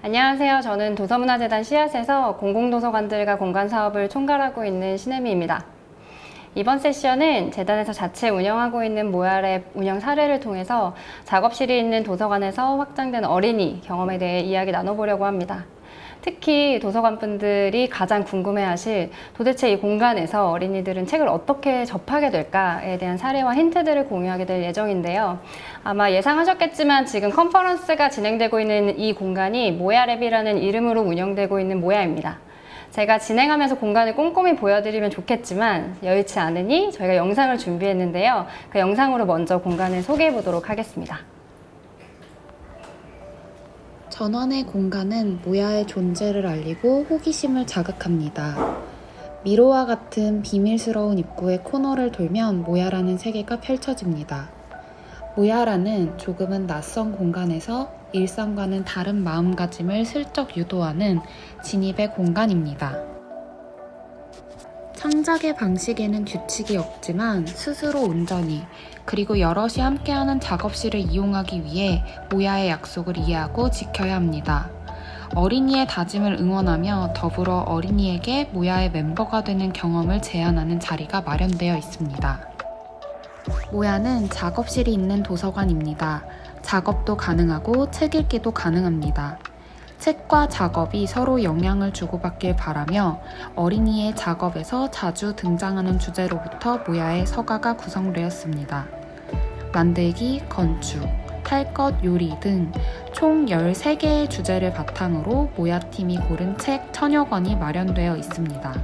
안녕하세요. 저는 도서문화재단 씨앗에서 공공도서관들과 공간 사업을 총괄하고 있는 신혜미입니다. 이번 세션은 재단에서 자체 운영하고 있는 모야랩 운영 사례를 통해서 작업실이 있는 도서관에서 확장된 어린이 경험에 대해 이야기 나눠보려고 합니다. 특히 도서관 분들이 가장 궁금해하실 도대체 이 공간에서 어린이들은 책을 어떻게 접하게 될까에 대한 사례와 힌트들을 공유하게 될 예정인데요. 아마 예상하셨겠지만 지금 컨퍼런스가 진행되고 있는 이 공간이 모야랩이라는 이름으로 운영되고 있는 모야입니다. 제가 진행하면서 공간을 꼼꼼히 보여드리면 좋겠지만 여의치 않으니 저희가 영상을 준비했는데요. 그 영상으로 먼저 공간을 소개해 보도록 하겠습니다. 전원의 공간은 모야의 존재를 알리고 호기심을 자극합니다. 미로와 같은 비밀스러운 입구의 코너를 돌면 모야라는 세계가 펼쳐집니다. 모야라는 조금은 낯선 공간에서 일상과는 다른 마음가짐을 슬쩍 유도하는 진입의 공간입니다. 창작의 방식에는 규칙이 없지만 스스로 온전히 그리고 여럿이 함께하는 작업실을 이용하기 위해 모야의 약속을 이해하고 지켜야 합니다. 어린이의 다짐을 응원하며 더불어 어린이에게 모야의 멤버가 되는 경험을 제안하는 자리가 마련되어 있습니다. 모야는 작업실이 있는 도서관입니다. 작업도 가능하고 책 읽기도 가능합니다. 책과 작업이 서로 영향을 주고받길 바라며 어린이의 작업에서 자주 등장하는 주제로부터 모야의 서가가 구성되었습니다. 만들기, 건축, 탈것, 요리 등 총 13개의 주제를 바탕으로 모야팀이 고른 책 1000여 권이 마련되어 있습니다.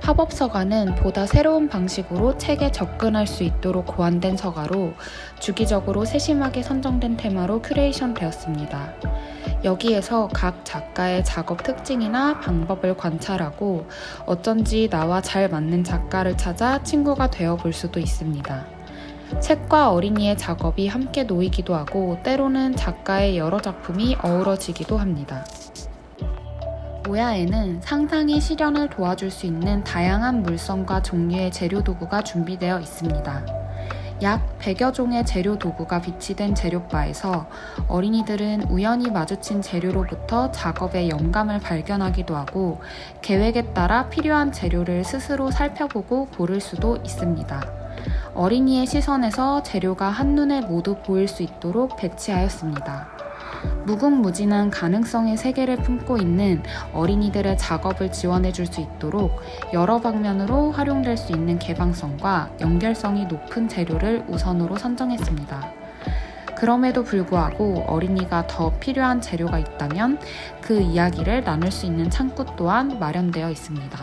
팝업 서가는 보다 새로운 방식으로 책에 접근할 수 있도록 고안된 서가로 주기적으로 세심하게 선정된 테마로 큐레이션 되었습니다. 여기에서 각 작가의 작업 특징이나 방법을 관찰하고 어쩐지 나와 잘 맞는 작가를 찾아 친구가 되어 볼 수도 있습니다. 책과 어린이의 작업이 함께 놓이기도 하고 때로는 작가의 여러 작품이 어우러지기도 합니다. 모야에는 상상의 실현을 도와줄 수 있는 다양한 물성과 종류의 재료 도구가 준비되어 있습니다. 약 100여 종의 재료 도구가 비치된 재료바에서 어린이들은 우연히 마주친 재료로부터 작업의 영감을 발견하기도 하고 계획에 따라 필요한 재료를 스스로 살펴보고 고를 수도 있습니다. 어린이의 시선에서 재료가 한눈에 모두 보일 수 있도록 배치하였습니다. 무궁무진한 가능성의 세계를 품고 있는 어린이들의 작업을 지원해 줄 수 있도록 여러 방면으로 활용될 수 있는 개방성과 연결성이 높은 재료를 우선으로 선정했습니다. 그럼에도 불구하고 어린이가 더 필요한 재료가 있다면 그 이야기를 나눌 수 있는 창구 또한 마련되어 있습니다.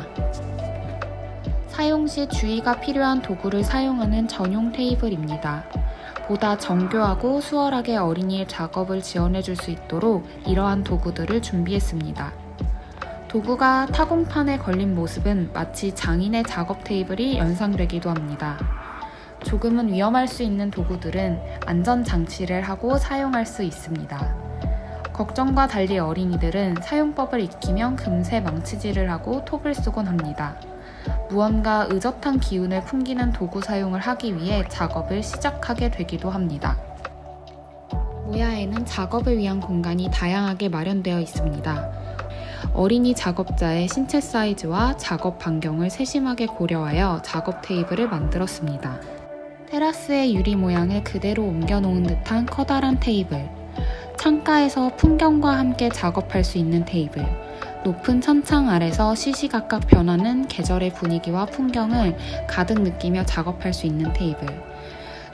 사용 시 주의가 필요한 도구를 사용하는 전용 테이블입니다. 보다 정교하고 수월하게 어린이의 작업을 지원해 줄 수 있도록 이러한 도구들을 준비했습니다. 도구가 타공판에 걸린 모습은 마치 장인의 작업 테이블이 연상되기도 합니다. 조금은 위험할 수 있는 도구들은 안전장치를 하고 사용할 수 있습니다. 걱정과 달리 어린이들은 사용법을 익히면 금세 망치질을 하고 톱을 쓰곤 합니다. 무언가 의젓한 기운을 풍기는 도구 사용을 하기 위해 작업을 시작하게 되기도 합니다. 모야에는 작업을 위한 공간이 다양하게 마련되어 있습니다. 어린이 작업자의 신체 사이즈와 작업 반경을 세심하게 고려하여 작업 테이블을 만들었습니다. 테라스의 유리 모양을 그대로 옮겨놓은 듯한 커다란 테이블, 창가에서 풍경과 함께 작업할 수 있는 테이블, 높은 천창 아래서 시시각각 변하는 계절의 분위기와 풍경을 가득 느끼며 작업할 수 있는 테이블,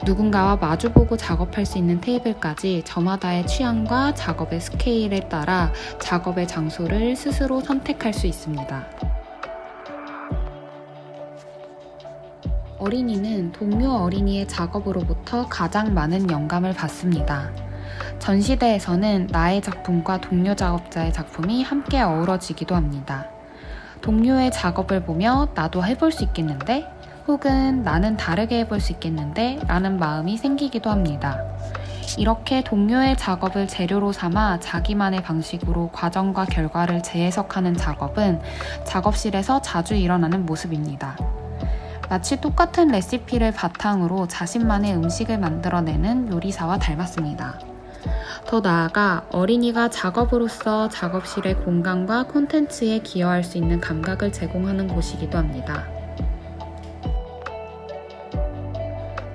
누군가와 마주보고 작업할 수 있는 테이블까지 저마다의 취향과 작업의 스케일에 따라 작업의 장소를 스스로 선택할 수 있습니다. 어린이는 동료 어린이의 작업으로부터 가장 많은 영감을 받습니다. 전시대에서는 나의 작품과 동료 작업자의 작품이 함께 어우러지기도 합니다. 동료의 작업을 보며 나도 해볼 수 있겠는데? 혹은 나는 다르게 해볼 수 있겠는데? 라는 마음이 생기기도 합니다. 이렇게 동료의 작업을 재료로 삼아 자기만의 방식으로 과정과 결과를 재해석하는 작업은 작업실에서 자주 일어나는 모습입니다. 마치 똑같은 레시피를 바탕으로 자신만의 음식을 만들어내는 요리사와 닮았습니다. 더 나아가 어린이가 작업으로서 작업실의 공간과 콘텐츠에 기여할 수 있는 감각을 제공하는 곳이기도 합니다.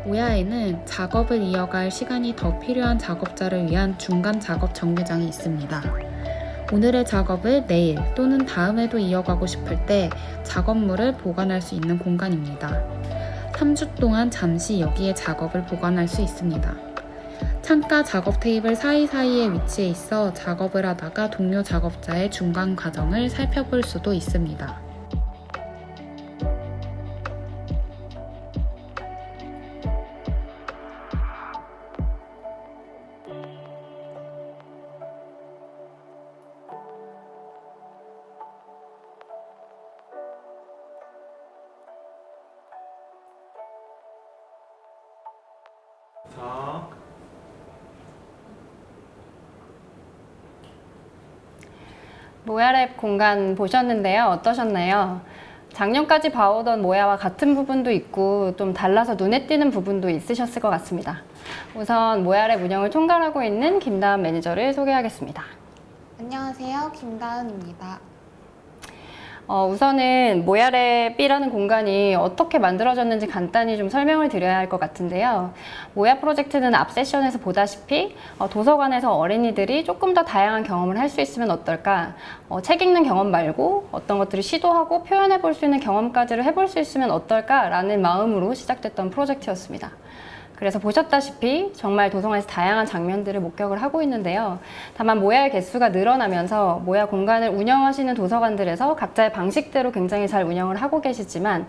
모야에는 작업을 이어갈 시간이 더 필요한 작업자를 위한 중간 작업 정류장이 있습니다. 오늘의 작업을 내일 또는 다음에도 이어가고 싶을 때 작업물을 보관할 수 있는 공간입니다. 3주 동안 잠시 여기에 작업을 보관할 수 있습니다. 창가 작업 테이블 사이사이에 위치해 있어 작업을 하다가 동료 작업자의 중간 과정을 살펴볼 수도 있습니다. 자, 모야랩 공간 보셨는데요. 어떠셨나요? 작년까지 봐오던 모야와 같은 부분도 있고 좀 달라서 눈에 띄는 부분도 있으셨을 것 같습니다. 우선 모야랩 운영을 총괄하고 있는 김다은 매니저를 소개하겠습니다. 안녕하세요. 김다은입니다. 우선은 모야랩이라는 공간이 어떻게 만들어졌는지 간단히 좀 설명을 드려야 할 것 같은데요. 모야 프로젝트는 앞 세션에서 보다시피 도서관에서 어린이들이 조금 더 다양한 경험을 할 수 있으면 어떨까, 책 읽는 경험 말고 어떤 것들을 시도하고 표현해 볼 수 있는 경험까지를 해볼 수 있으면 어떨까라는 마음으로 시작됐던 프로젝트였습니다. 그래서 보셨다시피 정말 도서관에서 다양한 장면들을 목격을 하고 있는데요. 다만 모야의 개수가 늘어나면서 모야 공간을 운영하시는 도서관들에서 각자의 방식대로 굉장히 잘 운영을 하고 계시지만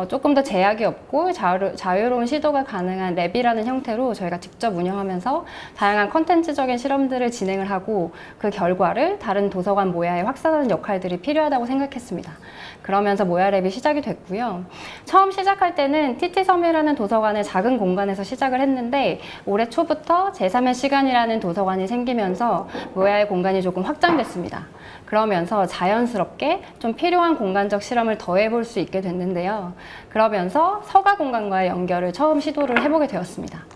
조금 더 제약이 없고 자유로운 시도가 가능한 랩이라는 형태로 저희가 직접 운영하면서 다양한 컨텐츠적인 실험들을 진행을 하고 그 결과를 다른 도서관 모야에 확산하는 역할들이 필요하다고 생각했습니다. 그러면서 모야랩이 시작이 됐고요. 처음 시작할 때는 TT섬이라는 도서관의 작은 공간에서 시작을 했는데 올해 초부터 제3의 시간이라는 도서관이 생기면서 모야의 공간이 조금 확장됐습니다. 그러면서 자연스럽게 좀 필요한 공간적 실험을 더해볼 수 있게 됐는데요. 그러면서 서가 공간과의 연결을 처음 시도를 해보게 되었습니다.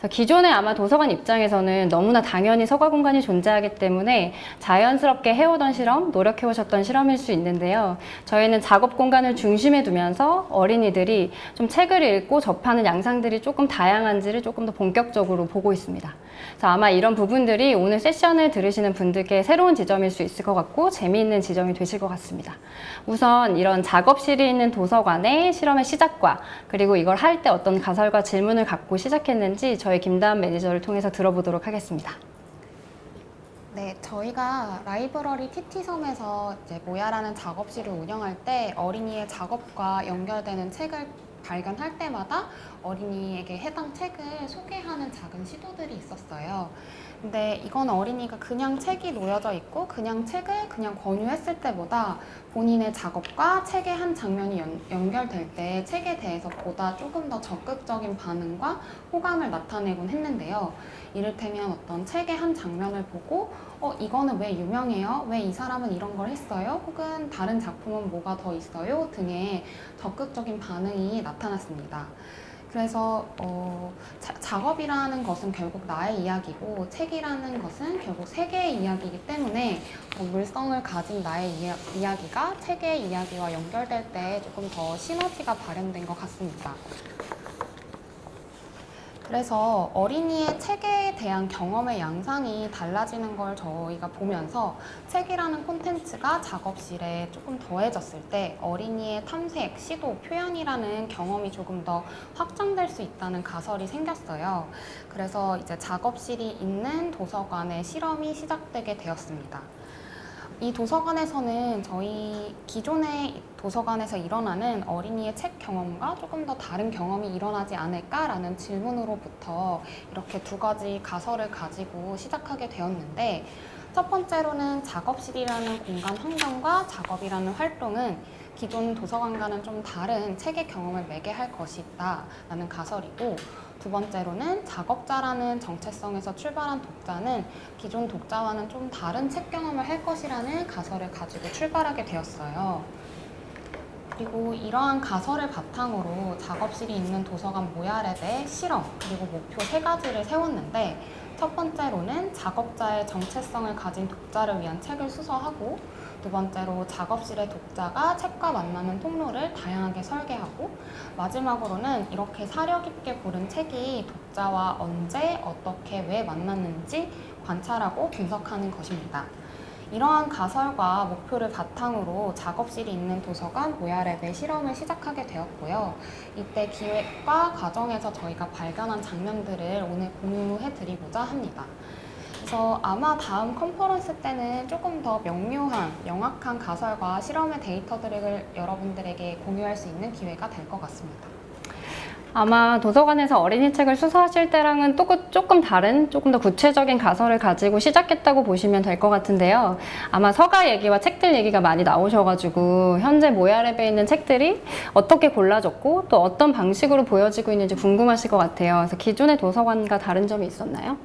기존에 아마 도서관 입장에서는 너무나 당연히 서가 공간이 존재하기 때문에 자연스럽게 해오던 실험, 노력해오셨던 실험일 수 있는데요. 저희는 작업 공간을 중심에 두면서 어린이들이 좀 책을 읽고 접하는 양상들이 조금 다양한지를 조금 더 본격적으로 보고 있습니다. 그래서 아마 이런 부분들이 오늘 세션을 들으시는 분들께 새로운 지점일 수 있을 것 같고 재미있는 지점이 되실 것 같습니다. 우선 이런 작업실이 있는 도서관의 실험의 시작과 그리고 이걸 할 때 어떤 가설과 질문을 갖고 시작했는지 저희 김다은 매니저를 통해서 들어보도록 하겠습니다. 네, 저희가 라이브러리 TT섬에서 이제 모야라는 작업실을 운영할 때 어린이의 작업과 연결되는 책을 발견할 때마다 어린이에게 해당 책을 소개하는 작은 시도들이 있었어요. 근데 이건 어린이가 그냥 책이 놓여져 있고 그냥 책을 그냥 권유했을 때보다 본인의 작업과 책의 한 장면이 연결될 때 책에 대해서 보다 조금 더 적극적인 반응과 호감을 나타내곤 했는데요. 이를테면 어떤 책의 한 장면을 보고 이거는 왜 유명해요? 왜 이 사람은 이런 걸 했어요? 혹은 다른 작품은 뭐가 더 있어요? 등의 적극적인 반응이 나타났습니다. 그래서 작업이라는 것은 결국 나의 이야기고 책이라는 것은 결국 세계의 이야기이기 때문에 물성을 가진 나의 이야기가 책의 이야기와 연결될 때 조금 더 시너지가 발현된 것 같습니다. 그래서 어린이의 책에 대한 경험의 양상이 달라지는 걸 저희가 보면서 책이라는 콘텐츠가 작업실에 조금 더해졌을 때 어린이의 탐색, 시도, 표현이라는 경험이 조금 더 확장될 수 있다는 가설이 생겼어요. 그래서 이제 작업실이 있는 도서관의 실험이 시작되게 되었습니다. 이 도서관에서는 저희 기존의 도서관에서 일어나는 어린이의 책 경험과 조금 더 다른 경험이 일어나지 않을까라는 질문으로부터 이렇게 두 가지 가설을 가지고 시작하게 되었는데, 첫 번째로는 작업실이라는 공간 환경과 작업이라는 활동은 기존 도서관과는 좀 다른 책의 경험을 매개할 것이다라는 가설이고, 두 번째로는 작업자라는 정체성에서 출발한 독자는 기존 독자와는 좀 다른 책 경험을 할 것이라는 가설을 가지고 출발하게 되었어요. 그리고 이러한 가설을 바탕으로 작업실이 있는 도서관 모야랩의 실험 그리고 목표 3가지를 세웠는데, 첫 번째로는 작업자의 정체성을 가진 독자를 위한 책을 수서하고, 두 번째로 작업실의 독자가 책과 만나는 통로를 다양하게 설계하고, 마지막으로는 이렇게 사려 깊게 고른 책이 독자와 언제, 어떻게, 왜 만났는지 관찰하고 분석하는 것입니다. 이러한 가설과 목표를 바탕으로 작업실이 있는 도서관 모야랩의 실험을 시작하게 되었고요. 이때 기획과 과정에서 저희가 발견한 장면들을 오늘 공유해 드리고자 합니다. 그래서 아마 다음 컨퍼런스 때는 조금 더 명료한, 명확한 가설과 실험의 데이터들을 여러분들에게 공유할 수 있는 기회가 될 것 같습니다. 아마 도서관에서 어린이 책을 수서하실 때랑은 또 조금 다른, 조금 더 구체적인 가설을 가지고 시작했다고 보시면 될 것 같은데요. 아마 서가 얘기와 책들 얘기가 많이 나오셔가지고 현재 모야랩에 있는 책들이 어떻게 골라졌고 또 어떤 방식으로 보여지고 있는지 궁금하실 것 같아요. 그래서 기존의 도서관과 다른 점이 있었나요?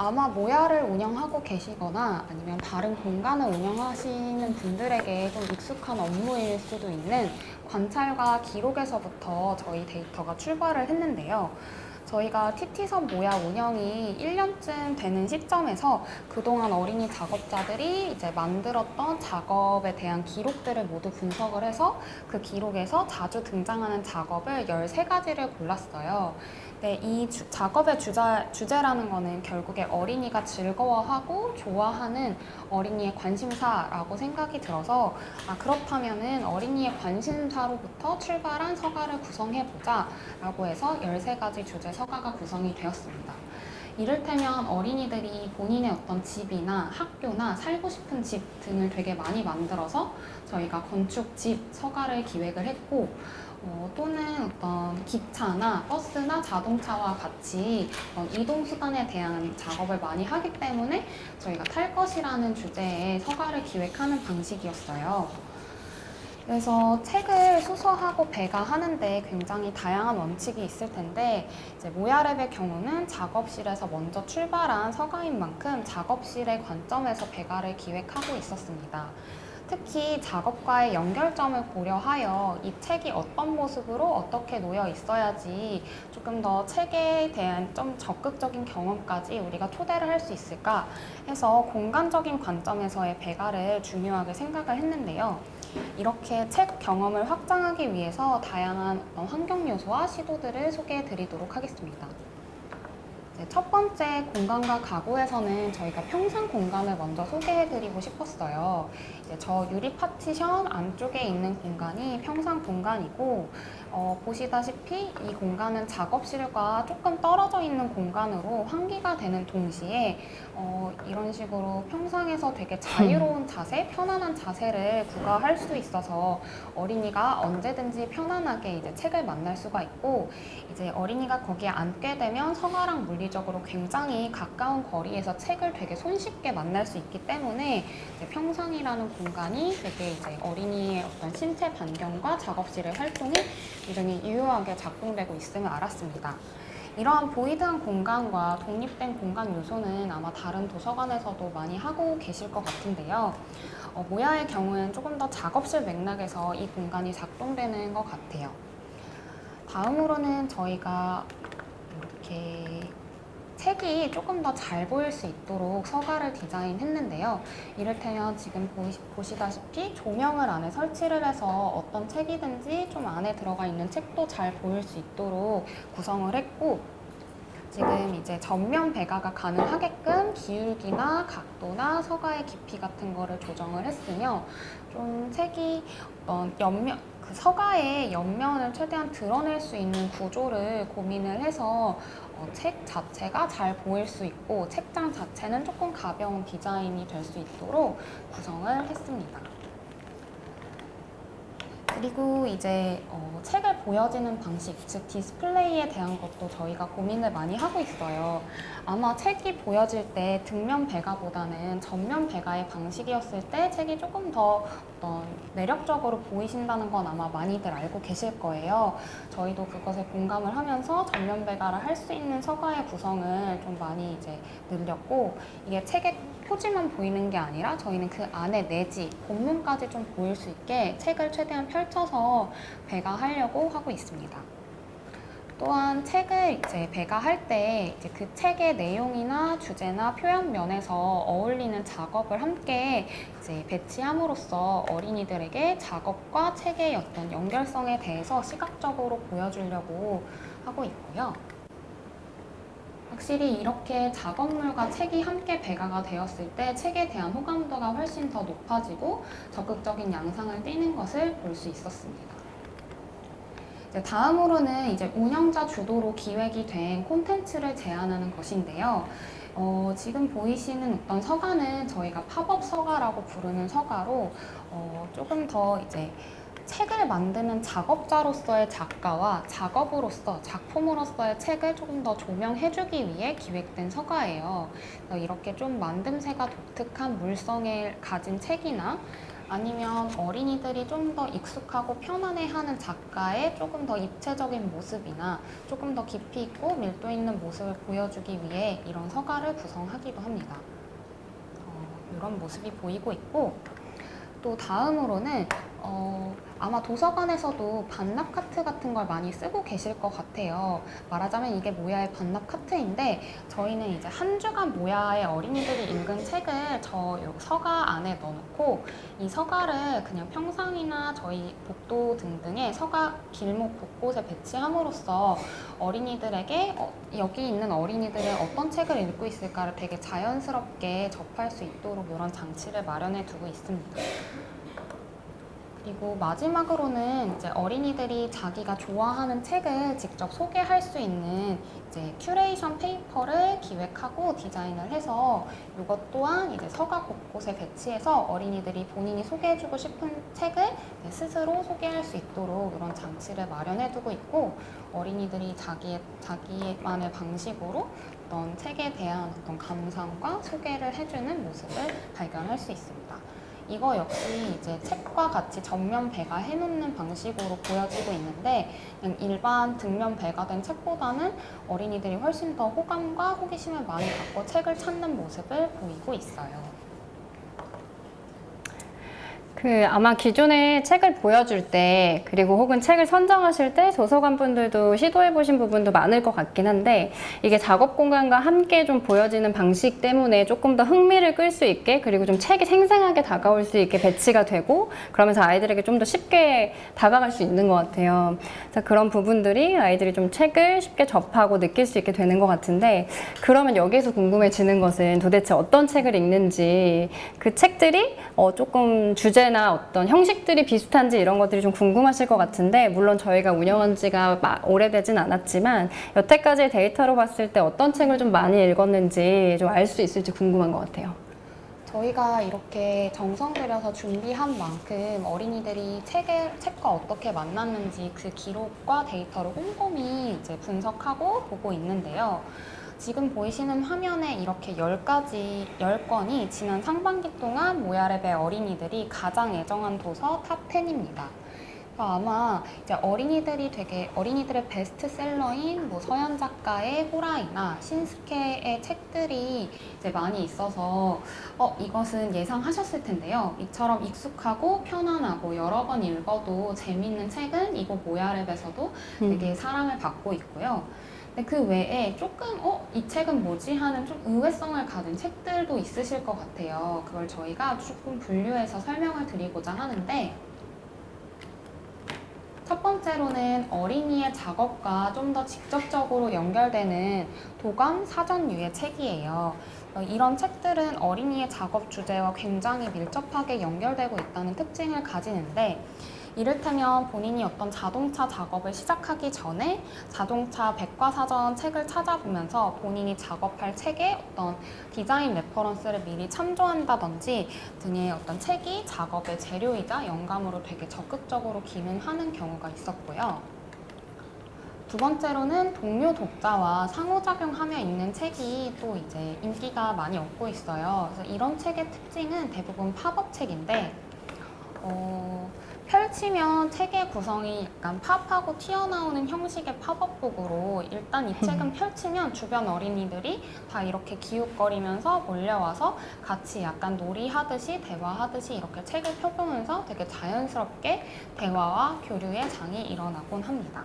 아마 모야를 운영하고 계시거나 아니면 다른 공간을 운영하시는 분들에게 좀 익숙한 업무일 수도 있는 관찰과 기록에서부터 저희 데이터가 출발을 했는데요. 저희가 TT섬 모야 운영이 1년쯤 되는 시점에서 그동안 어린이 작업자들이 이제 만들었던 작업에 대한 기록들을 모두 분석을 해서 그 기록에서 자주 등장하는 작업을 13가지를 골랐어요. 네, 이 작업의 주제라는 거는 결국에 어린이가 즐거워하고 좋아하는 어린이의 관심사라고 생각이 들어서, 그렇다면은 어린이의 관심사로부터 출발한 서가를 구성해보자 라고 해서 13가지 주제 서가가 구성이 되었습니다. 이를테면 어린이들이 본인의 어떤 집이나 학교나 살고 싶은 집 등을 되게 많이 만들어서 저희가 건축집 서가를 기획을 했고, 또는 어떤 기차나 버스나 자동차와 같이 이동수단에 대한 작업을 많이 하기 때문에 저희가 탈 것이라는 주제의 서가를 기획하는 방식이었어요. 그래서 책을 수서하고 배가하는데 굉장히 다양한 원칙이 있을 텐데, 이제 모야랩의 경우는 작업실에서 먼저 출발한 서가인 만큼 작업실의 관점에서 배가를 기획하고 있었습니다. 특히 작업과의 연결점을 고려하여 이 책이 어떤 모습으로 어떻게 놓여 있어야지 조금 더 책에 대한 좀 적극적인 경험까지 우리가 토대를 할 수 있을까 해서 공간적인 관점에서의 배가를 중요하게 생각을 했는데요. 이렇게 책 경험을 확장하기 위해서 다양한 환경 요소와 시도들을 소개해 드리도록 하겠습니다. 첫 번째 공간과 가구에서는 저희가 평상 공간을 먼저 소개해드리고 싶었어요. 이제 저 유리 파티션 안쪽에 있는 공간이 평상 공간이고, 보시다시피 이 공간은 작업실과 조금 떨어져 있는 공간으로 환기가 되는 동시에 이런 식으로 평상에서 되게 자유로운 자세, 편안한 자세를 부과할 수 있어서 어린이가 언제든지 편안하게 이제 책을 만날 수가 있고, 이제 어린이가 거기에 앉게 되면 서가랑 물리적으로 굉장히 가까운 거리에서 책을 되게 손쉽게 만날 수 있기 때문에 이제 평상이라는 공간이 되게 이제 어린이의 어떤 신체 반경과 작업실의 활동이 굉장히 유효하게 작동되고 있음을 알았습니다. 이러한 보이드한 공간과 독립된 공간 요소는 아마 다른 도서관에서도 많이 하고 계실 것 같은데요. 모야의 경우는 조금 더 작업실 맥락에서 이 공간이 작동되는 것 같아요. 다음으로는 저희가 이렇게 책이 조금 더 잘 보일 수 있도록 서가를 디자인했는데요. 이를테면 지금 보시다시피 조명을 안에 설치를 해서 어떤 책이든지 좀 안에 들어가 있는 책도 잘 보일 수 있도록 구성을 했고, 지금 이제 전면 배가가 가능하게끔 기울기나 각도나 서가의 깊이 같은 거를 조정을 했으며, 좀 책이 어떤 그 서가의 옆면을 최대한 드러낼 수 있는 구조를 고민을 해서 책 자체가 잘 보일 수 있고 책장 자체는 조금 가벼운 디자인이 될 수 있도록 구성을 했습니다. 그리고 이제 책을 보여지는 방식, 즉 디스플레이에 대한 것도 저희가 고민을 많이 하고 있어요. 아마 책이 보여질 때 뒷면 배가보다는 전면 배가의 방식이었을 때 책이 조금 더 어떤 매력적으로 보이신다는 건 아마 많이들 알고 계실 거예요. 저희도 그것에 공감을 하면서 전면 배가를 할 수 있는 서가의 구성을 좀 많이 이제 늘렸고, 이게 책의 표지만 보이는 게 아니라 저희는 그 안에 내지, 본문까지 좀 보일 수 있게 책을 최대한 펼쳐서 배가하려고 하고 있습니다. 또한 책을 이제 배가할 때 이제 그 책의 내용이나 주제나 표현 면에서 어울리는 작업을 함께 이제 배치함으로써 어린이들에게 작업과 책의 어떤 연결성에 대해서 시각적으로 보여주려고 하고 있고요. 확실히 이렇게 작업물과 책이 함께 배가가 되었을 때 책에 대한 호감도가 훨씬 더 높아지고 적극적인 양상을 띠는 것을 볼 수 있었습니다. 이제 다음으로는 이제 운영자 주도로 기획이 된 콘텐츠를 제안하는 것인데요. 지금 보이시는 어떤 서가는 저희가 팝업 서가라고 부르는 서가로 조금 더 이제 책을 만드는 작업자로서의 작가와 작업으로서, 작품으로서의 책을 조금 더 조명해주기 위해 기획된 서가예요. 이렇게 좀 만듦새가 독특한 물성을 가진 책이나 아니면 어린이들이 좀 더 익숙하고 편안해하는 작가의 조금 더 입체적인 모습이나 조금 더 깊이 있고 밀도 있는 모습을 보여주기 위해 이런 서가를 구성하기도 합니다. 이런 모습이 보이고 있고, 또 다음으로는 아마 도서관에서도 반납 카트 같은 걸 많이 쓰고 계실 것 같아요. 말하자면 이게 모야의 반납 카트인데 저희는 이제 한 주간 모야의 어린이들이 읽은 책을 저 여기 서가 안에 넣어놓고 이 서가를 그냥 평상이나 저희 복도 등등의 서가 길목 곳곳에 배치함으로써 어린이들에게 여기 있는 어린이들은 어떤 책을 읽고 있을까를 되게 자연스럽게 접할 수 있도록 이런 장치를 마련해 두고 있습니다. 그리고 마지막으로는 이제 어린이들이 자기가 좋아하는 책을 직접 소개할 수 있는 이제 큐레이션 페이퍼를 기획하고 디자인을 해서 이것 또한 이제 서가 곳곳에 배치해서 어린이들이 본인이 소개해주고 싶은 책을 스스로 소개할 수 있도록 이런 장치를 마련해두고 있고, 어린이들이 자기만의 방식으로 어떤 책에 대한 어떤 감상과 소개를 해주는 모습을 발견할 수 있습니다. 이거 역시 이제 책과 같이 전면 배가 해놓는 방식으로 보여지고 있는데, 그냥 일반 등면 배가된 책보다는 어린이들이 훨씬 더 호감과 호기심을 많이 갖고 책을 찾는 모습을 보이고 있어요. 아마 기존에 책을 보여줄 때, 그리고 혹은 책을 선정하실 때 도서관 분들도 시도해보신 부분도 많을 것 같긴 한데, 이게 작업 공간과 함께 좀 보여지는 방식 때문에 조금 더 흥미를 끌 수 있게, 그리고 좀 책이 생생하게 다가올 수 있게 배치가 되고, 그러면서 아이들에게 좀 더 쉽게 다가갈 수 있는 것 같아요. 그래서 그런 부분들이 아이들이 좀 책을 쉽게 접하고 느낄 수 있게 되는 것 같은데, 그러면 여기서 궁금해지는 것은 도대체 어떤 책을 읽는지, 그 책들이 조금 주제나 어떤 형식들이 비슷한지 이런 것들이 좀 궁금하실 것 같은데, 물론 저희가 운영한 지가 오래되진 않았지만 여태까지의 데이터로 봤을 때 어떤 책을 좀 많이 읽었는지 좀 알 수 있을지 궁금한 것 같아요. 저희가 이렇게 정성 들여서 준비한 만큼 어린이들이 책과 어떻게 만났는지 그 기록과 데이터를 꼼꼼히 이제 분석하고 보고 있는데요. 지금 보이시는 화면에 이렇게 10건이 지난 상반기 동안 모야랩의 어린이들이 가장 애정한 도서 탑 10입니다. 아마 이제 어린이들의 베스트셀러인 서연 작가의 호라이나 신스케의 책들이 이제 많이 있어서 이것은 예상하셨을 텐데요. 이처럼 익숙하고 편안하고 여러 번 읽어도 재미있는 책은 이곳 모야랩에서도 되게 사랑을 받고 있고요. 근데 그 외에 조금 이 책은 뭐지 하는 좀 의외성을 가진 책들도 있으실 것 같아요. 그걸 저희가 조금 분류해서 설명을 드리고자 하는데, 첫 번째로는 어린이의 작업과 좀 더 직접적으로 연결되는 도감 사전유의 책이에요. 이런 책들은 어린이의 작업 주제와 굉장히 밀접하게 연결되고 있다는 특징을 가지는데, 이를테면 본인이 어떤 자동차 작업을 시작하기 전에 자동차 백과사전 책을 찾아보면서 본인이 작업할 책의 어떤 디자인 레퍼런스를 미리 참조한다든지 등의 어떤 책이 작업의 재료이자 영감으로 되게 적극적으로 기능하는 경우가 있었고요. 두 번째로는 동료 독자와 상호작용하며 읽는 책이 또 이제 인기가 많이 얻고 있어요. 그래서 이런 책의 특징은 대부분 팝업 책인데, 펼치면 책의 구성이 약간 팝하고 튀어나오는 형식의 팝업북으로 일단 이 책은 펼치면 주변 어린이들이 다 이렇게 기웃거리면서 몰려와서 같이 약간 놀이하듯이 대화하듯이 이렇게 책을 펴보면서 되게 자연스럽게 대화와 교류의 장이 일어나곤 합니다.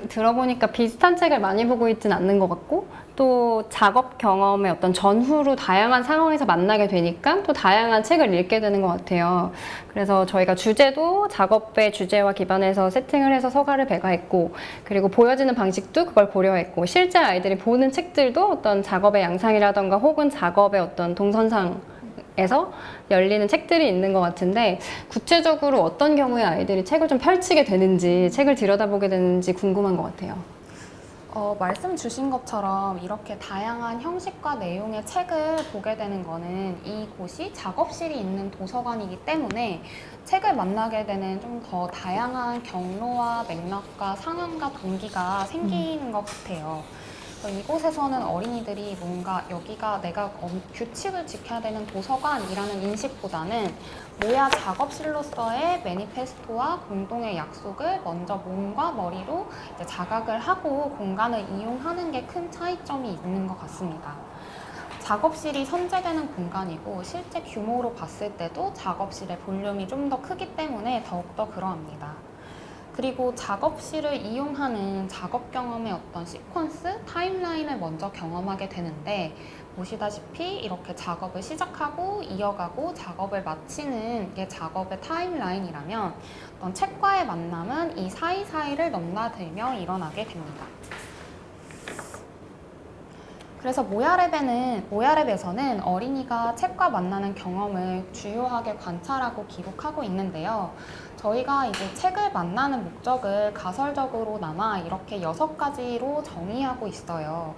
들어보니까 비슷한 책을 많이 보고 있진 않는 것 같고, 또 작업 경험의 어떤 전후로 다양한 상황에서 만나게 되니까 또 다양한 책을 읽게 되는 것 같아요. 그래서 저희가 주제도 작업의 주제와 기반해서 세팅을 해서 서가를 배가했고, 그리고 보여지는 방식도 그걸 고려했고, 실제 아이들이 보는 책들도 어떤 작업의 양상이라던가 혹은 작업의 어떤 동선상에서 열리는 책들이 있는 것 같은데, 구체적으로 어떤 경우에 아이들이 책을 좀 펼치게 되는지, 책을 들여다보게 되는지 궁금한 것 같아요. 말씀 주신 것처럼 이렇게 다양한 형식과 내용의 책을 보게 되는 거는 이곳이 작업실이 있는 도서관이기 때문에 책을 만나게 되는 좀 더 다양한 경로와 맥락과 상황과 동기가 생기는 것 같아요. 이곳에서는 어린이들이 뭔가 여기가 내가 규칙을 지켜야 되는 도서관이라는 인식보다는 모야 작업실로서의 매니페스토와 공동의 약속을 먼저 몸과 머리로 이제 자각을 하고 공간을 이용하는 게 큰 차이점이 있는 것 같습니다. 작업실이 선재되는 공간이고 실제 규모로 봤을 때도 작업실의 볼륨이 좀 더 크기 때문에 더욱더 그러합니다. 그리고 작업실을 이용하는 작업 경험의 어떤 시퀀스, 타임라인을 먼저 경험하게 되는데, 보시다시피 이렇게 작업을 시작하고 이어가고 작업을 마치는 게 작업의 타임라인이라면 어떤 책과의 만남은 이 사이사이를 넘나들며 일어나게 됩니다. 그래서 모야랩에서는 어린이가 책과 만나는 경험을 주요하게 관찰하고 기록하고 있는데요. 저희가 이제 책을 만나는 목적을 가설적으로나마 이렇게 6가지로 정의하고 있어요.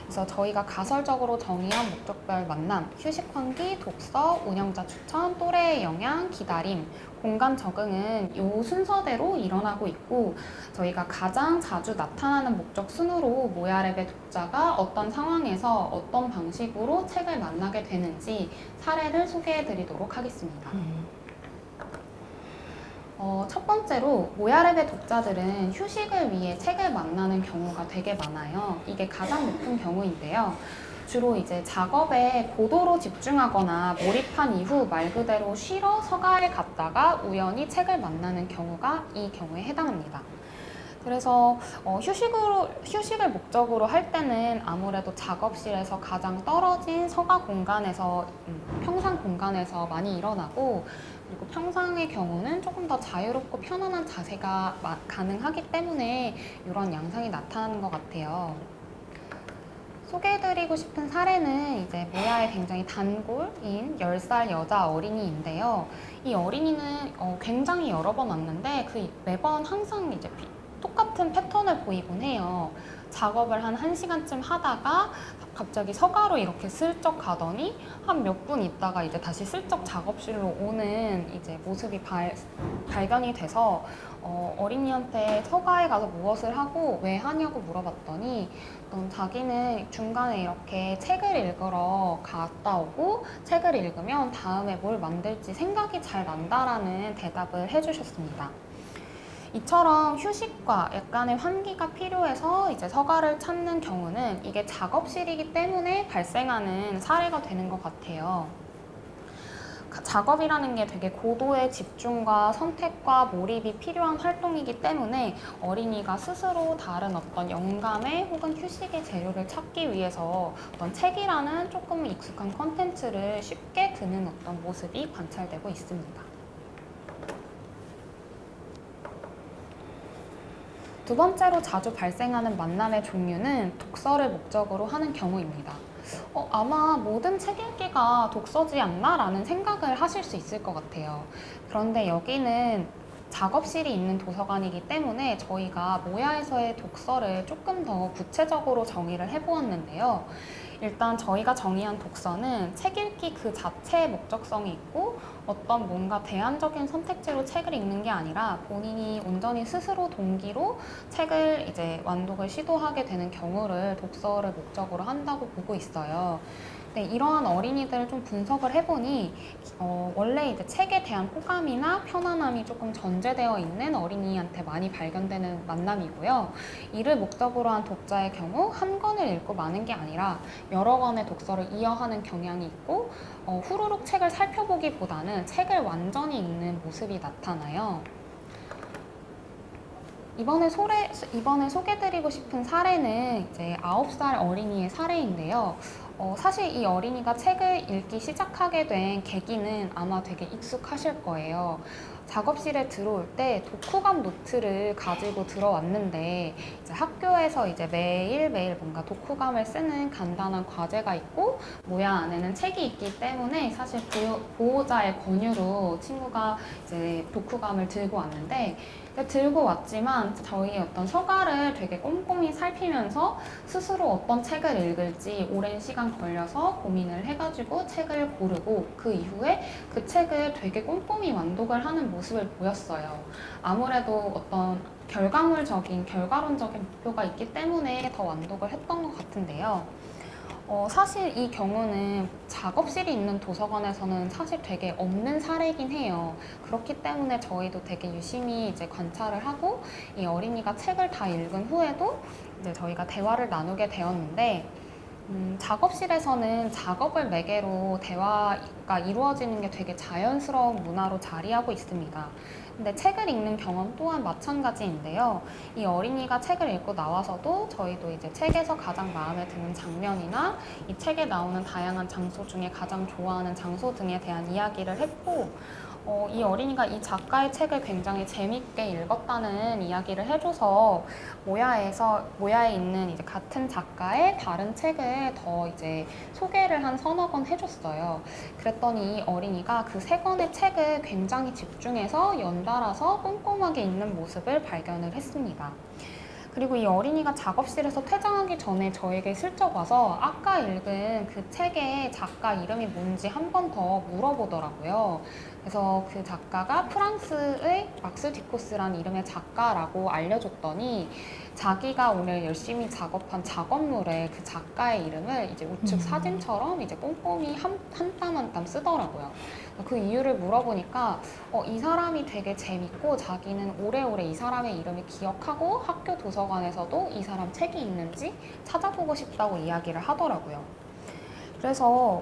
그래서 저희가 가설적으로 정의한 목적별 만남, 휴식 환기, 독서, 운영자 추천, 또래의 영향, 기다림, 공간 적응은 이 순서대로 일어나고 있고, 저희가 가장 자주 나타나는 목적 순으로 모야랩의 독자가 어떤 상황에서 어떤 방식으로 책을 만나게 되는지 사례를 소개해 드리도록 하겠습니다. 첫 번째로 모야랩의 독자들은 휴식을 위해 책을 만나는 경우가 되게 많아요. 이게 가장 높은 경우인데요. 주로 이제 작업에 고도로 집중하거나 몰입한 이후 말 그대로 쉬러 서가에 갔다가 우연히 책을 만나는 경우가 이 경우에 해당합니다. 그래서 휴식을 목적으로 할 때는 아무래도 작업실에서 가장 떨어진 서가 공간에서 평상 공간에서 많이 일어나고, 그리고 평상의 경우는 조금 더 자유롭고 편안한 자세가 가능하기 때문에 이런 양상이 나타나는 것 같아요. 소개해드리고 싶은 사례는 이제 모야의 굉장히 단골인 10살 여자 어린이인데요. 이 어린이는 굉장히 여러 번 왔는데 매번 항상 이제 똑같은 패턴을 보이곤 해요. 작업을 한 1시간쯤 하다가 갑자기 서가로 이렇게 슬쩍 가더니 한 몇 분 있다가 이제 다시 슬쩍 작업실로 오는 이제 모습이 발견이 돼서 어린이한테 서가에 가서 무엇을 하고 왜 하냐고 물어봤더니 자기는 중간에 이렇게 책을 읽으러 갔다 오고 책을 읽으면 다음에 뭘 만들지 생각이 잘 난다라는 대답을 해주셨습니다. 이처럼 휴식과 약간의 환기가 필요해서 이제 서가를 찾는 경우는 이게 작업실이기 때문에 발생하는 사례가 되는 것 같아요. 작업이라는 게 되게 고도의 집중과 선택과 몰입이 필요한 활동이기 때문에 어린이가 스스로 다른 어떤 영감의 혹은 휴식의 재료를 찾기 위해서 어떤 책이라는 조금 익숙한 콘텐츠를 쉽게 드는 어떤 모습이 관찰되고 있습니다. 두 번째로 자주 발생하는 만남의 종류는 독서를 목적으로 하는 경우입니다. 아마 모든 책 읽기가 독서지 않나? 라는 생각을 하실 수 있을 것 같아요. 그런데 여기는 작업실이 있는 도서관이기 때문에 저희가 모야에서의 독서를 조금 더 구체적으로 정의를 해보았는데요. 일단 저희가 정의한 독서는 책 읽기 그 자체의 목적성이 있고 어떤 뭔가 대안적인 선택지로 책을 읽는 게 아니라 본인이 온전히 스스로 동기로 책을 이제 완독을 시도하게 되는 경우를 독서를 목적으로 한다고 보고 있어요. 네, 이러한 어린이들을 좀 분석을 해보니 원래 이제 책에 대한 호감이나 편안함이 조금 전제되어 있는 어린이한테 많이 발견되는 만남이고요. 이를 목적으로 한 독자의 경우 한 권을 읽고 마는 게 아니라 여러 권의 독서를 이어하는 경향이 있고 후루룩 책을 살펴보기보다는 책을 완전히 읽는 모습이 나타나요. 이번에 소개드리고 싶은 사례는 이제 9살 어린이의 사례인데요. 사실 이 어린이가 책을 읽기 시작하게 된 계기는 아마 되게 익숙하실 거예요. 작업실에 들어올 때 독후감 노트를 가지고 들어왔는데 이제 학교에서 이제 매일매일 뭔가 독후감을 쓰는 간단한 과제가 있고 모야 안에는 책이 있기 때문에 사실 보호자의 권유로 친구가 이제 독후감을 들고 왔는데 들고 왔지만 저희 어떤 서가를 되게 꼼꼼히 살피면서 스스로 어떤 책을 읽을지 오랜 시간 걸려서 고민을 해가지고 책을 고르고 그 이후에 그 책을 되게 꼼꼼히 완독을 하는 모습을 보였어요. 아무래도 어떤 결과론적인 목표가 있기 때문에 더 완독을 했던 것 같은데요. 사실 이 경우는 작업실이 있는 도서관에서는 사실 되게 없는 사례이긴 해요. 그렇기 때문에 저희도 되게 유심히 이제 관찰을 하고 이 어린이가 책을 다 읽은 후에도 이제 저희가 대화를 나누게 되었는데 작업실에서는 작업을 매개로 대화가 이루어지는 게 되게 자연스러운 문화로 자리하고 있습니다. 근데 책을 읽는 경험 또한 마찬가지인데요. 이 어린이가 책을 읽고 나와서도 저희도 이제 책에서 가장 마음에 드는 장면이나 이 책에 나오는 다양한 장소 중에 가장 좋아하는 장소 등에 대한 이야기를 했고, 이 어린이가 이 작가의 책을 굉장히 재밌게 읽었다는 이야기를 해줘서 모야에 있는 이제 같은 작가의 다른 책을 더 이제 소개를 한 서너 권 해줬어요. 그랬더니 이 어린이가 그 세 권의 책을 굉장히 집중해서 연달아서 꼼꼼하게 읽는 모습을 발견을 했습니다. 그리고 이 어린이가 작업실에서 퇴장하기 전에 저에게 슬쩍 와서 아까 읽은 그 책의 작가 이름이 뭔지 한 번 더 물어보더라고요. 그래서 그 작가가 프랑스의 막스 디코스라는 이름의 작가라고 알려줬더니 자기가 오늘 열심히 작업한 작업물에 그 작가의 이름을 이제 우측 사진처럼 이제 꼼꼼히 한 땀 한 땀 쓰더라고요. 그 이유를 물어보니까 이 사람이 되게 재밌고 자기는 오래오래 이 사람의 이름을 기억하고 학교 도서관에서도 이 사람 책이 있는지 찾아보고 싶다고 이야기를 하더라고요. 그래서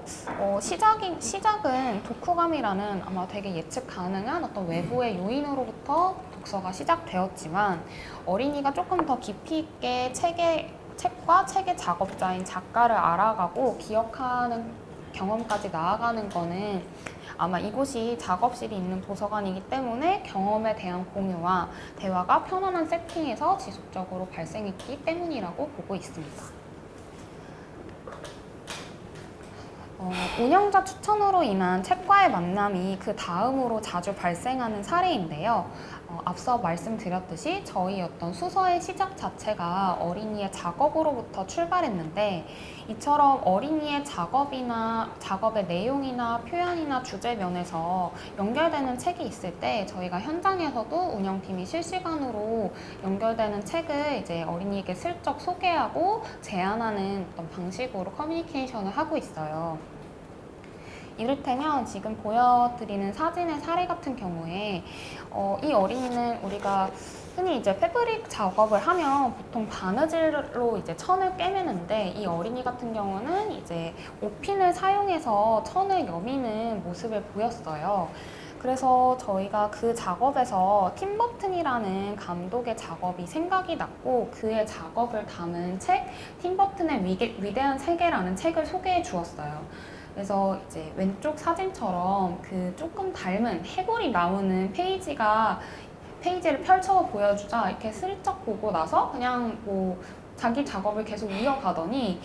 시작은 독후감이라는 아마 되게 예측 가능한 어떤 외부의 요인으로부터 독서가 시작되었지만 어린이가 조금 더 깊이 있게 책과 책의 작업자인 작가를 알아가고 기억하는 경험까지 나아가는 거는 아마 이곳이 작업실이 있는 도서관이기 때문에 경험에 대한 공유와 대화가 편안한 세팅에서 지속적으로 발생했기 때문이라고 보고 있습니다. 운영자 추천으로 인한 책과의 만남이 그 다음으로 자주 발생하는 사례인데요. 앞서 말씀드렸듯이 저희 어떤 수서의 시작 자체가 어린이의 작업으로부터 출발했는데 이처럼 어린이의 작업의 내용이나 표현이나 주제 면에서 연결되는 책이 있을 때 저희가 현장에서도 운영팀이 실시간으로 연결되는 책을 이제 어린이에게 슬쩍 소개하고 제안하는 어떤 방식으로 커뮤니케이션을 하고 있어요. 이를테면 지금 보여드리는 사진의 사례 같은 경우에 이 어린이는 우리가 흔히 이제 패브릭 작업을 하면 보통 바느질로 이제 천을 꿰매는데 이 어린이 같은 경우는 이제 옷핀을 사용해서 천을 여미는 모습을 보였어요. 그래서 저희가 그 작업에서 팀 버튼이라는 감독의 작업이 생각이 났고 그의 작업을 담은 책 팀 버튼의 위대한 세계라는 책을 소개해 주었어요. 그래서 이제 왼쪽 사진처럼 그 조금 닮은 해골이 나오는 페이지를 펼쳐 보여주자 이렇게 슬쩍 보고 나서 그냥 뭐 자기 작업을 계속 이어가더니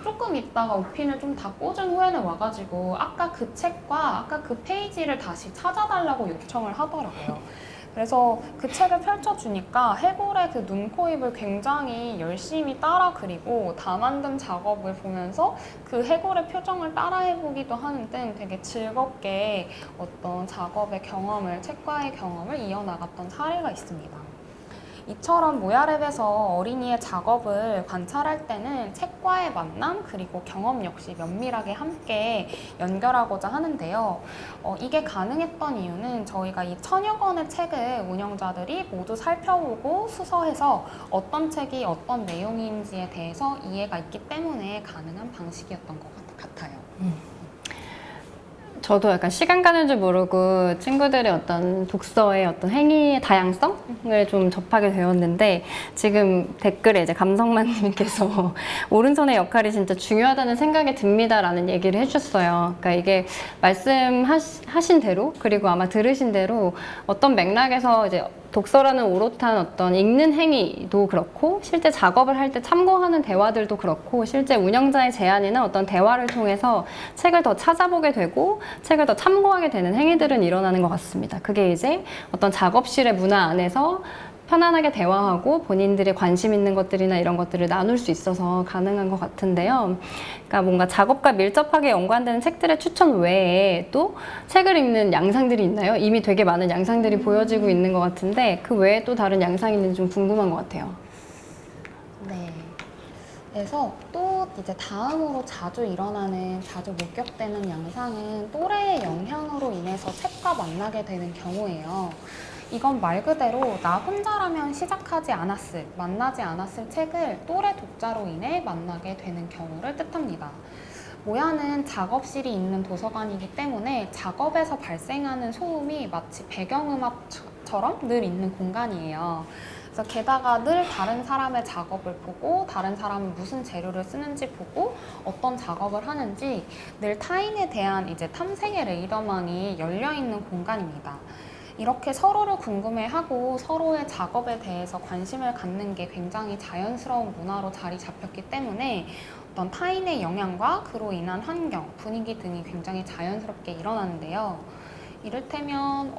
조금 있다가 옷핀을 좀 다 꽂은 후에는 와가지고 아까 그 책과 아까 그 페이지를 다시 찾아달라고 요청을 하더라고요. 그래서 그 책을 펼쳐주니까 해골의 그 눈, 코, 입을 굉장히 열심히 따라 그리고 다 만든 작업을 보면서 그 해골의 표정을 따라 해보기도 하는 등 되게 즐겁게 어떤 작업의 경험을, 책과의 경험을 이어나갔던 사례가 있습니다. 이처럼 모야랩에서 어린이의 작업을 관찰할 때는 책과의 만남 그리고 경험 역시 면밀하게 함께 연결하고자 하는데요. 이게 가능했던 이유는 저희가 이 1000여 권의 책을 운영자들이 모두 살펴보고 수서해서 어떤 책이 어떤 내용인지에 대해서 이해가 있기 때문에 가능한 방식이었던 것 같아요. 저도 약간 시간 가는 줄 모르고 친구들의 어떤 독서의 어떤 행위의 다양성을 좀 접하게 되었는데, 지금 댓글에 이제 감성만님께서 오른손의 역할이 진짜 중요하다는 생각이 듭니다라는 얘기를 해주셨어요. 그러니까 이게 말씀하신 대로, 그리고 아마 들으신 대로 어떤 맥락에서 이제 독서라는 오롯한 어떤 읽는 행위도 그렇고, 실제 작업을 할 때 참고하는 대화들도 그렇고, 실제 운영자의 제안이나 어떤 대화를 통해서 책을 더 찾아보게 되고 책을 더 참고하게 되는 행위들은 일어나는 것 같습니다. 그게 이제 어떤 작업실의 문화 안에서 편안하게 대화하고 본인들이 관심 있는 것들이나 이런 것들을 나눌 수 있어서 가능한 것 같은데요. 그러니까 뭔가 작업과 밀접하게 연관되는 책들의 추천 외에 또 책을 읽는 양상들이 있나요? 이미 되게 많은 양상들이 보여지고 있는 것 같은데, 그 외에 또 다른 양상이 있는지 좀 궁금한 것 같아요. 네. 그래서 또 이제 다음으로 자주 목격되는 양상은 또래의 영향으로 인해서 책과 만나게 되는 경우예요. 이건 말 그대로 나 혼자라면 만나지 않았을 책을 또래 독자로 인해 만나게 되는 경우를 뜻합니다. 모야는 작업실이 있는 도서관이기 때문에 작업에서 발생하는 소음이 마치 배경음악처럼 늘 있는 공간이에요. 그래서 게다가 늘 다른 사람의 작업을 보고, 다른 사람은 무슨 재료를 쓰는지 보고, 어떤 작업을 하는지 늘 타인에 대한 이제 탐색의 레이더망이 열려있는 공간입니다. 이렇게 서로를 궁금해하고 서로의 작업에 대해서 관심을 갖는 게 굉장히 자연스러운 문화로 자리 잡혔기 때문에 어떤 타인의 영향과 그로 인한 환경, 분위기 등이 굉장히 자연스럽게 일어나는데요. 이를테면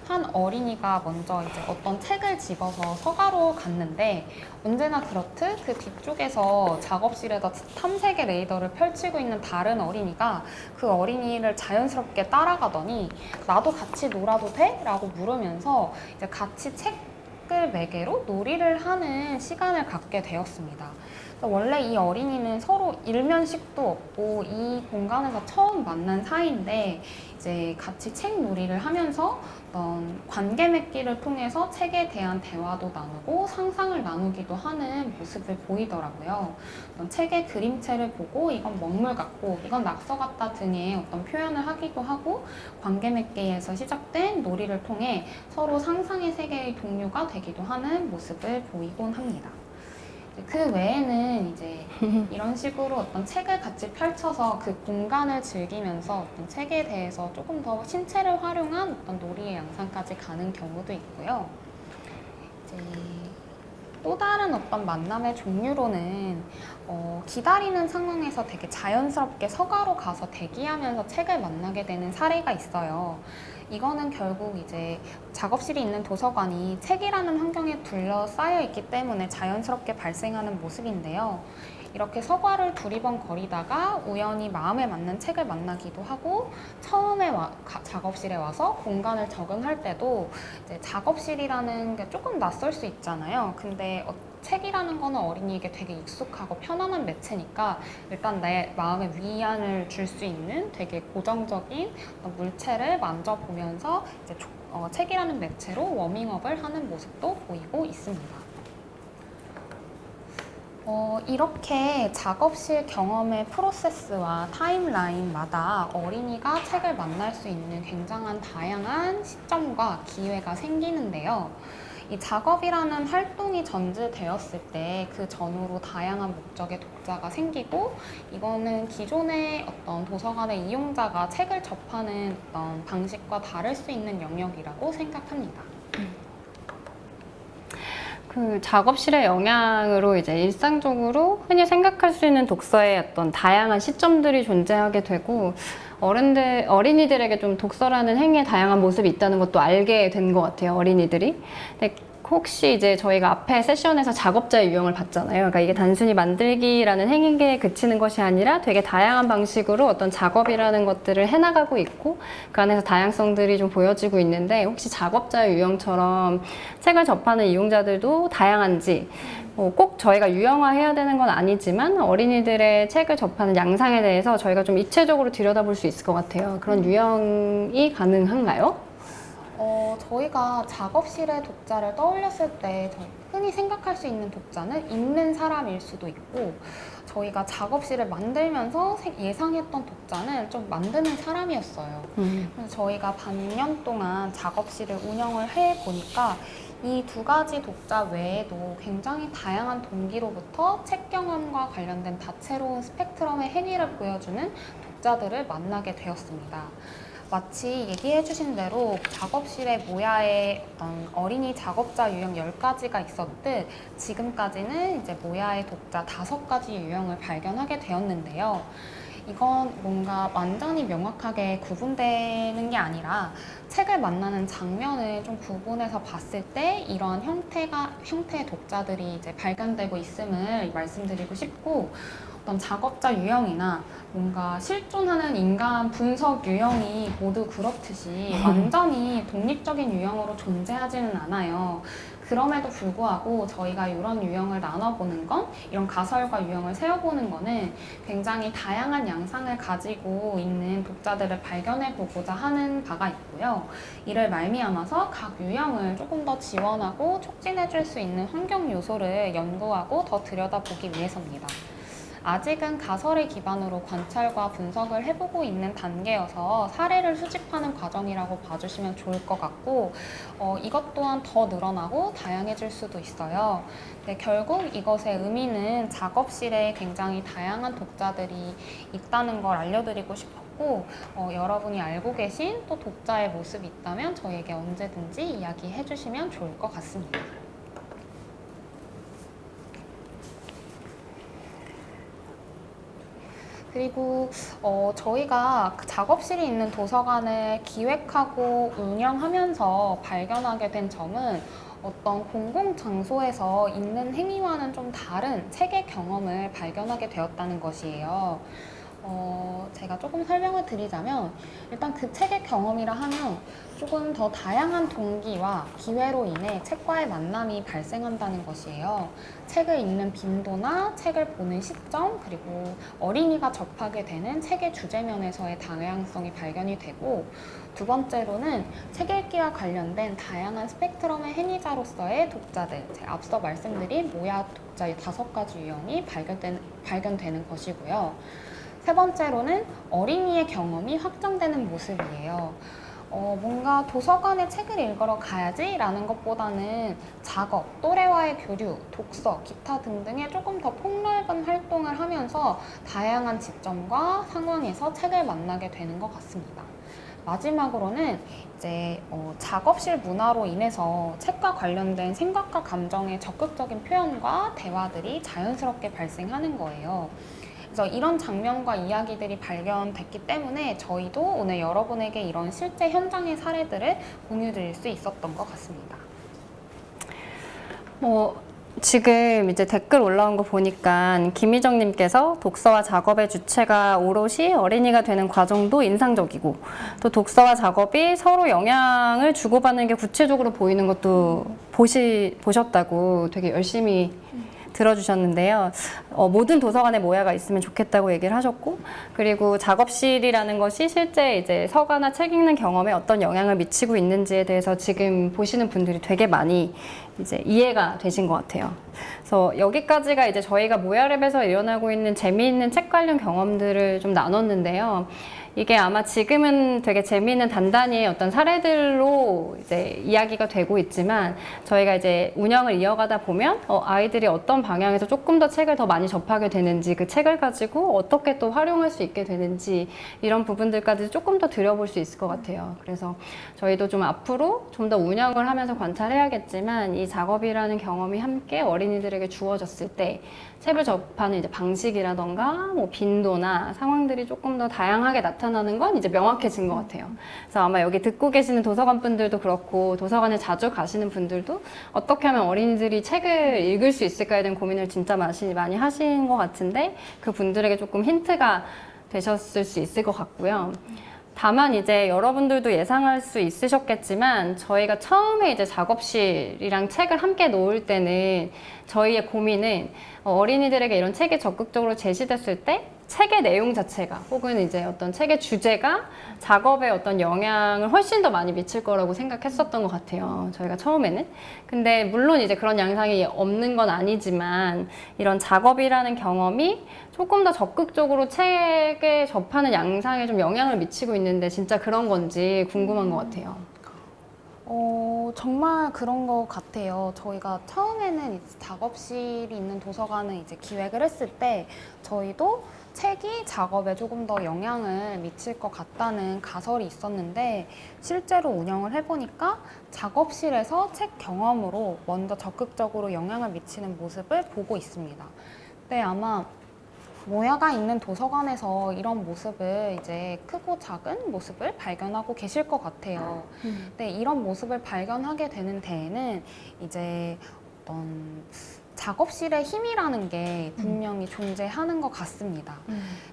한 어린이가 먼저 이제 어떤 책을 집어서 서가로 갔는데, 언제나 그렇듯 그 뒤쪽에서 작업실에서 탐색의 레이더를 펼치고 있는 다른 어린이가 그 어린이를 자연스럽게 따라가더니 나도 같이 놀아도 돼? 라고 물으면서 이제 같이 책을 매개로 놀이를 하는 시간을 갖게 되었습니다. 원래 이 어린이는 서로 일면식도 없고 이 공간에서 처음 만난 사이인데, 이제 같이 책 놀이를 하면서 어떤 관계 맺기를 통해서 책에 대한 대화도 나누고 상상을 나누기도 하는 모습을 보이더라고요. 어떤 책의 그림체를 보고 이건 먹물 같고 이건 낙서 같다 등의 어떤 표현을 하기도 하고, 관계 맺기에서 시작된 놀이를 통해 서로 상상의 세계의 동료가 되기도 하는 모습을 보이곤 합니다. 그 외에는 이제 이런 식으로 어떤 책을 같이 펼쳐서 그 공간을 즐기면서 어떤 책에 대해서 조금 더 신체를 활용한 어떤 놀이의 양상까지 가는 경우도 있고요. 이제 또 다른 어떤 만남의 종류로는 기다리는 상황에서 되게 자연스럽게 서가로 가서 대기하면서 책을 만나게 되는 사례가 있어요. 이거는 결국 이제 작업실이 있는 도서관이 책이라는 환경에 둘러싸여 있기 때문에 자연스럽게 발생하는 모습인데요. 이렇게 서가를 두리번거리다가 우연히 마음에 맞는 책을 만나기도 하고, 처음에 작업실에 와서 공간을 적응할 때도 이제 작업실이라는 게 조금 낯설 수 있잖아요. 근데 책이라는 거는 어린이에게 되게 익숙하고 편안한 매체니까 일단 내 마음에 위안을 줄 수 있는 되게 고정적인 물체를 만져보면서 이제 책이라는 매체로 워밍업을 하는 모습도 보이고 있습니다. 이렇게 작업실 경험의 프로세스와 타임라인마다 어린이가 책을 만날 수 있는 굉장한 다양한 시점과 기회가 생기는데요. 이 작업이라는 활동이 전제되었을 때 그 전후로 다양한 목적의 독자가 생기고, 이거는 기존의 어떤 도서관의 이용자가 책을 접하는 어떤 방식과 다를 수 있는 영역이라고 생각합니다. 그 작업실의 영향으로 이제 일상적으로 흔히 생각할 수 있는 독서의 어떤 다양한 시점들이 존재하게 되고, 어린이들에게 좀 독서라는 행위의 다양한 모습이 있다는 것도 알게 된 것 같아요, 어린이들이. 근데 혹시 이제 저희가 앞에 세션에서 작업자의 유형을 봤잖아요. 그러니까 이게 단순히 만들기라는 행위에 그치는 것이 아니라 되게 다양한 방식으로 어떤 작업이라는 것들을 해나가고 있고 그 안에서 다양성들이 좀 보여지고 있는데 혹시 작업자의 유형처럼 책을 접하는 이용자들도 다양한지 꼭 저희가 유형화해야 되는 건 아니지만 어린이들의 책을 접하는 양상에 대해서 저희가 좀 입체적으로 들여다볼 수 있을 것 같아요. 그런 유형이 가능한가요? 저희가 작업실의 독자를 떠올렸을 때 흔히 생각할 수 있는 독자는 읽는 사람일 수도 있고 저희가 작업실을 만들면서 예상했던 독자는 좀 만드는 사람이었어요. 그래서 저희가 반년 동안 작업실을 운영을 해보니까 이 두 가지 독자 외에도 굉장히 다양한 동기로부터 책 경험과 관련된 다채로운 스펙트럼의 행위를 보여주는 독자들을 만나게 되었습니다. 마치 얘기해 주신 대로 작업실의 모야에 어린이 작업자 유형 10가지가 있었듯 지금까지는 이제 모야의 독자 5가지 유형을 발견하게 되었는데요. 이건 뭔가 완전히 명확하게 구분되는 게 아니라 책을 만나는 장면을 좀 구분해서 봤을 때 이런 형태의 독자들이 이제 발견되고 있음을 말씀드리고 싶고 어떤 작업자 유형이나 뭔가 실존하는 인간 분석 유형이 모두 그렇듯이 완전히 독립적인 유형으로 존재하지는 않아요. 그럼에도 불구하고 저희가 이런 유형을 나눠보는 건 이런 가설과 유형을 세워보는 거는 굉장히 다양한 양상을 가지고 있는 독자들을 발견해보고자 하는 바가 있고요. 이를 말미암아서 각 유형을 조금 더 지원하고 촉진해줄 수 있는 환경 요소를 연구하고 더 들여다보기 위해서입니다. 아직은 가설을 기반으로 관찰과 분석을 해보고 있는 단계여서 사례를 수집하는 과정이라고 봐주시면 좋을 것 같고 이것 또한 더 늘어나고 다양해질 수도 있어요. 네, 결국 이것의 의미는 작업실에 굉장히 다양한 독자들이 있다는 걸 알려드리고 싶었고 여러분이 알고 계신 또 독자의 모습이 있다면 저희에게 언제든지 이야기해 주시면 좋을 것 같습니다. 그리고 저희가 작업실이 있는 도서관을 기획하고 운영하면서 발견하게 된 점은 어떤 공공장소에서 읽는 행위와는 좀 다른 책의 경험을 발견하게 되었다는 것이에요. 제가 조금 설명을 드리자면 일단 그 책의 경험이라 하면 조금 더 다양한 동기와 기회로 인해 책과의 만남이 발생한다는 것이에요. 책을 읽는 빈도나 책을 보는 시점 그리고 어린이가 접하게 되는 책의 주제면에서의 다양성이 발견이 되고 두 번째로는 책 읽기와 관련된 다양한 스펙트럼의 행위자로서의 독자들 제가 앞서 말씀드린 모야 독자의 5가지 유형이 발견되는 것이고요. 세 번째로는 어린이의 경험이 확장되는 모습이에요. 뭔가 도서관에 책을 읽으러 가야지 라는 것보다는 작업, 또래와의 교류, 독서, 기타 등등의 조금 더 폭넓은 활동을 하면서 다양한 지점과 상황에서 책을 만나게 되는 것 같습니다. 마지막으로는 이제 작업실 문화로 인해서 책과 관련된 생각과 감정의 적극적인 표현과 대화들이 자연스럽게 발생하는 거예요. 그래서 이런 장면과 이야기들이 발견됐기 때문에 저희도 오늘 여러분에게 이런 실제 현장의 사례들을 공유드릴 수 있었던 것 같습니다. 지금 이제 댓글 올라온 거 보니까 김희정님께서 독서와 작업의 주체가 오롯이 어린이가 되는 과정도 인상적이고 또 독서와 작업이 서로 영향을 주고받는 게 구체적으로 보이는 것도 보셨다고 되게 열심히 들어주셨는데요. 모든 도서관에 모야가 있으면 좋겠다고 얘기를 하셨고, 그리고 작업실이라는 것이 실제 이제 서가나 책 읽는 경험에 어떤 영향을 미치고 있는지에 대해서 지금 보시는 분들이 되게 많이 이제 이해가 되신 것 같아요. 그래서 여기까지가 이제 저희가 모야랩에서 일어나고 있는 재미있는 책 관련 경험들을 좀 나눴는데요. 이게 아마 지금은 되게 재미있는 단단히의 어떤 사례들로 이제 이야기가 되고 있지만 저희가 이제 운영을 이어가다 보면 아이들이 어떤 방향에서 조금 더 책을 더 많이 접하게 되는지 그 책을 가지고 어떻게 또 활용할 수 있게 되는지 이런 부분들까지 조금 더 들여볼 수 있을 것 같아요. 그래서 저희도 좀 앞으로 좀 더 운영을 하면서 관찰해야겠지만 이 작업이라는 경험이 함께 어린이들에게 주어졌을 때 책을 접하는 이제 방식이라던가 뭐 빈도나 상황들이 조금 더 다양하게 나타나는 나타나는 건 이제 명확해진 것 같아요. 그래서 아마 여기 듣고 계시는 도서관 분들도 그렇고 도서관에 자주 가시는 분들도 어떻게 하면 어린이들이 책을 읽을 수 있을까에 대한 고민을 진짜 많이 하신 것 같은데 그 분들에게 조금 힌트가 되셨을 수 있을 것 같고요. 다만 이제 여러분들도 예상할 수 있으셨겠지만 저희가 처음에 이제 작업실이랑 책을 함께 놓을 때는 저희의 고민은 어린이들에게 이런 책이 적극적으로 제시됐을 때 책의 내용 자체가 혹은 이제 어떤 책의 주제가 작업에 어떤 영향을 훨씬 더 많이 미칠 거라고 생각했었던 것 같아요. 저희가 처음에는. 근데 물론 이제 그런 양상이 없는 건 아니지만 이런 작업이라는 경험이 조금 더 적극적으로 책에 접하는 양상에 좀 영향을 미치고 있는데 진짜 그런 건지 궁금한 것 같아요. 정말 그런 것 같아요. 저희가 처음에는 이제 작업실이 있는 도서관을 이제 기획을 했을 때 저희도 책이 작업에 조금 더 영향을 미칠 것 같다는 가설이 있었는데 실제로 운영을 해보니까 작업실에서 책 경험으로 먼저 적극적으로 영향을 미치는 모습을 보고 있습니다. 네, 아마 모야가 있는 도서관에서 이런 모습을 이제 크고 작은 모습을 발견하고 계실 것 같아요. 근데 이런 모습을 발견하게 되는 데에는 이제 어떤 작업실의 힘이라는 게 분명히 존재하는 것 같습니다.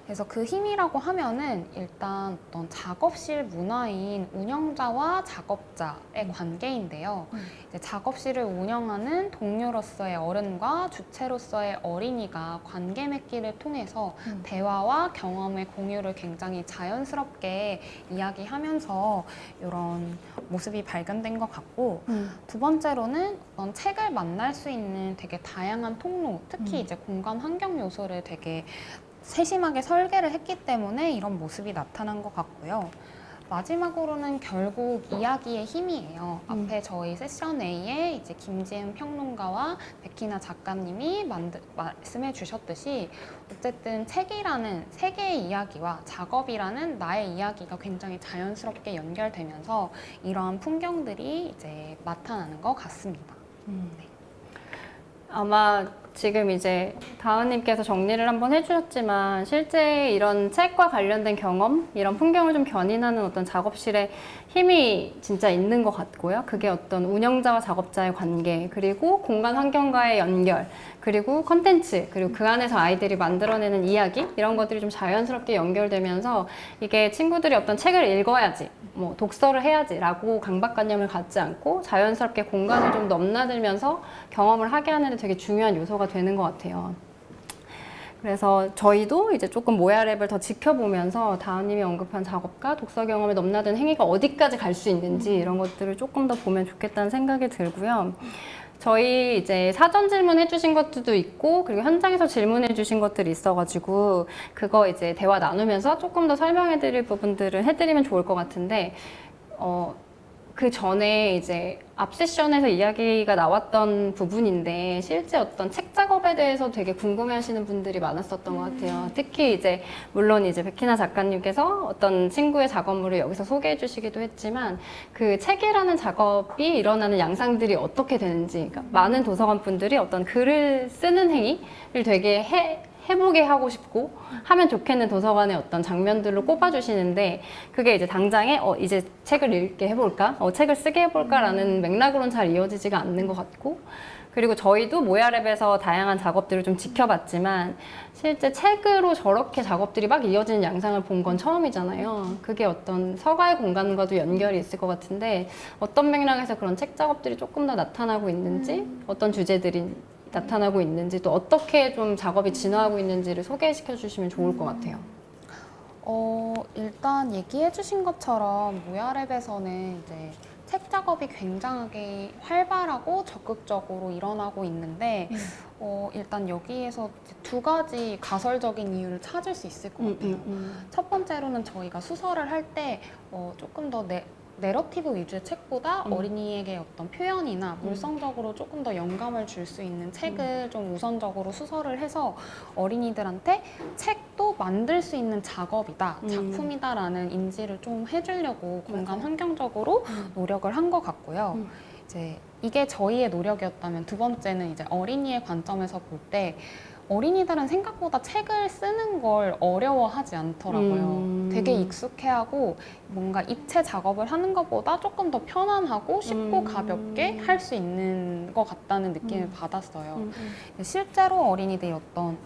그래서 그 힘이라고 하면은 일단 어떤 작업실 문화인 운영자와 작업자의 관계인데요. 이제 작업실을 운영하는 동료로서의 어른과 주체로서의 어린이가 관계 맺기를 통해서 대화와 경험의 공유를 굉장히 자연스럽게 이야기하면서 이런 모습이 발견된 것 같고 두 번째로는 어떤 책을 만날 수 있는 되게 다양한 통로, 특히 이제 공간 환경 요소를 되게 세심하게 설계를 했기 때문에 이런 모습이 나타난 것 같고요. 마지막으로는 결국 이야기의 힘이에요. 앞에 저희 세션 A에 이제 김지은 평론가와 백희나 작가님이 말씀해 주셨듯이 어쨌든 책이라는 세계의 이야기와 작업이라는 나의 이야기가 굉장히 자연스럽게 연결되면서 이러한 풍경들이 이제 나타나는 것 같습니다. 네. 아마 지금 이제 다은님께서 정리를 한번 해주셨지만 실제 이런 책과 관련된 경험, 이런 풍경을 좀 견인하는 어떤 작업실의 힘이 진짜 있는 것 같고요. 그게 어떤 운영자와 작업자의 관계, 그리고 공간 환경과의 연결, 그리고 컨텐츠, 그리고 그 안에서 아이들이 만들어내는 이야기, 이런 것들이 좀 자연스럽게 연결되면서 이게 친구들이 어떤 책을 읽어야지, 뭐 독서를 해야지라고 강박관념을 갖지 않고 자연스럽게 공간을 좀 넘나들면서 경험을 하게 하는 데 되게 중요한 요소가 되는 것 같아요. 그래서 저희도 이제 조금 모야랩을 더 지켜보면서 다은님이 언급한 작업과 독서 경험에 넘나든 행위가 어디까지 갈 수 있는지 이런 것들을 조금 더 보면 좋겠다는 생각이 들고요. 저희 이제 사전 질문해 주신 것들도 있고 그리고 현장에서 질문해 주신 것들이 있어가지고 그거 이제 대화 나누면서 조금 더 설명해 드릴 부분들을 해드리면 좋을 것 같은데 그 전에 이제 앞 세션에서 이야기가 나왔던 부분인데 실제 어떤 책 작업에 대해서 되게 궁금해하시는 분들이 많았었던 것 같아요. 특히 이제 물론 이제 백희나 작가님께서 어떤 친구의 작업물을 여기서 소개해 주시기도 했지만 그 책이라는 작업이 일어나는 양상들이 어떻게 되는지, 그러니까 많은 도서관 분들이 어떤 글을 쓰는 행위를 되게 해보게 하고 싶고 하면 좋겠는 도서관의 어떤 장면들로 꼽아주시는데 그게 이제 당장에 이제 책을 읽게 해볼까? 책을 쓰게 해볼까? 라는 맥락으로는 잘 이어지지가 않는 것 같고 그리고 저희도 모야랩에서 다양한 작업들을 좀 지켜봤지만 실제 책으로 저렇게 작업들이 막 이어지는 양상을 본 건 처음이잖아요. 그게 어떤 서가의 공간과도 연결이 있을 것 같은데 어떤 맥락에서 그런 책 작업들이 조금 더 나타나고 있는지 어떤 주제들이 나타나고 있는지 또 어떻게 좀 작업이 진화하고 있는지를 소개시켜 주시면 좋을 것 같아요. 일단 얘기해 주신 것처럼 모야랩에서는 이제 책 작업이 굉장하게 활발하고 적극적으로 일어나고 있는데 일단 여기에서 두 가지 가설적인 이유를 찾을 수 있을 것 같아요. 첫 번째로는 저희가 수설을 할 때 조금 더 내러티브 위주의 책보다 어린이에게 어떤 표현이나 물성적으로 조금 더 영감을 줄 수 있는 책을 좀 우선적으로 수설을 해서 어린이들한테 책도 만들 수 있는 작업이다, 작품이다라는 인지를 좀 해주려고 공간 환경적으로 노력을 한 것 같고요. 이제 이게 저희의 노력이었다면 두 번째는 이제 어린이의 관점에서 볼 때 어린이들은 생각보다 책을 쓰는 걸 어려워하지 않더라고요. 되게 익숙해하고 뭔가 입체 작업을 하는 것보다 조금 더 편안하고 쉽고 가볍게 할 수 있는 것 같다는 느낌을 받았어요. 실제로 어린이들이 어떤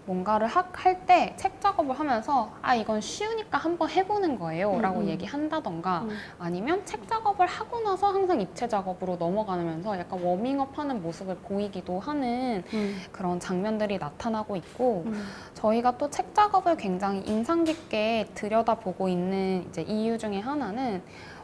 뭔가를 할 때 책 작업을 하면서 아 이건 쉬우니까 한번 해보는 거예요 라고 얘기한다던가 아니면 책 작업을 하고 나서 항상 입체 작업으로 넘어가면서 약간 워밍업 하는 모습을 보이기도 하는 그런 장면들이 나타나고 있고 저희가 또 책 작업을 굉장히 인상 깊게 들여다보고 있는 이제 이유 중에 하나는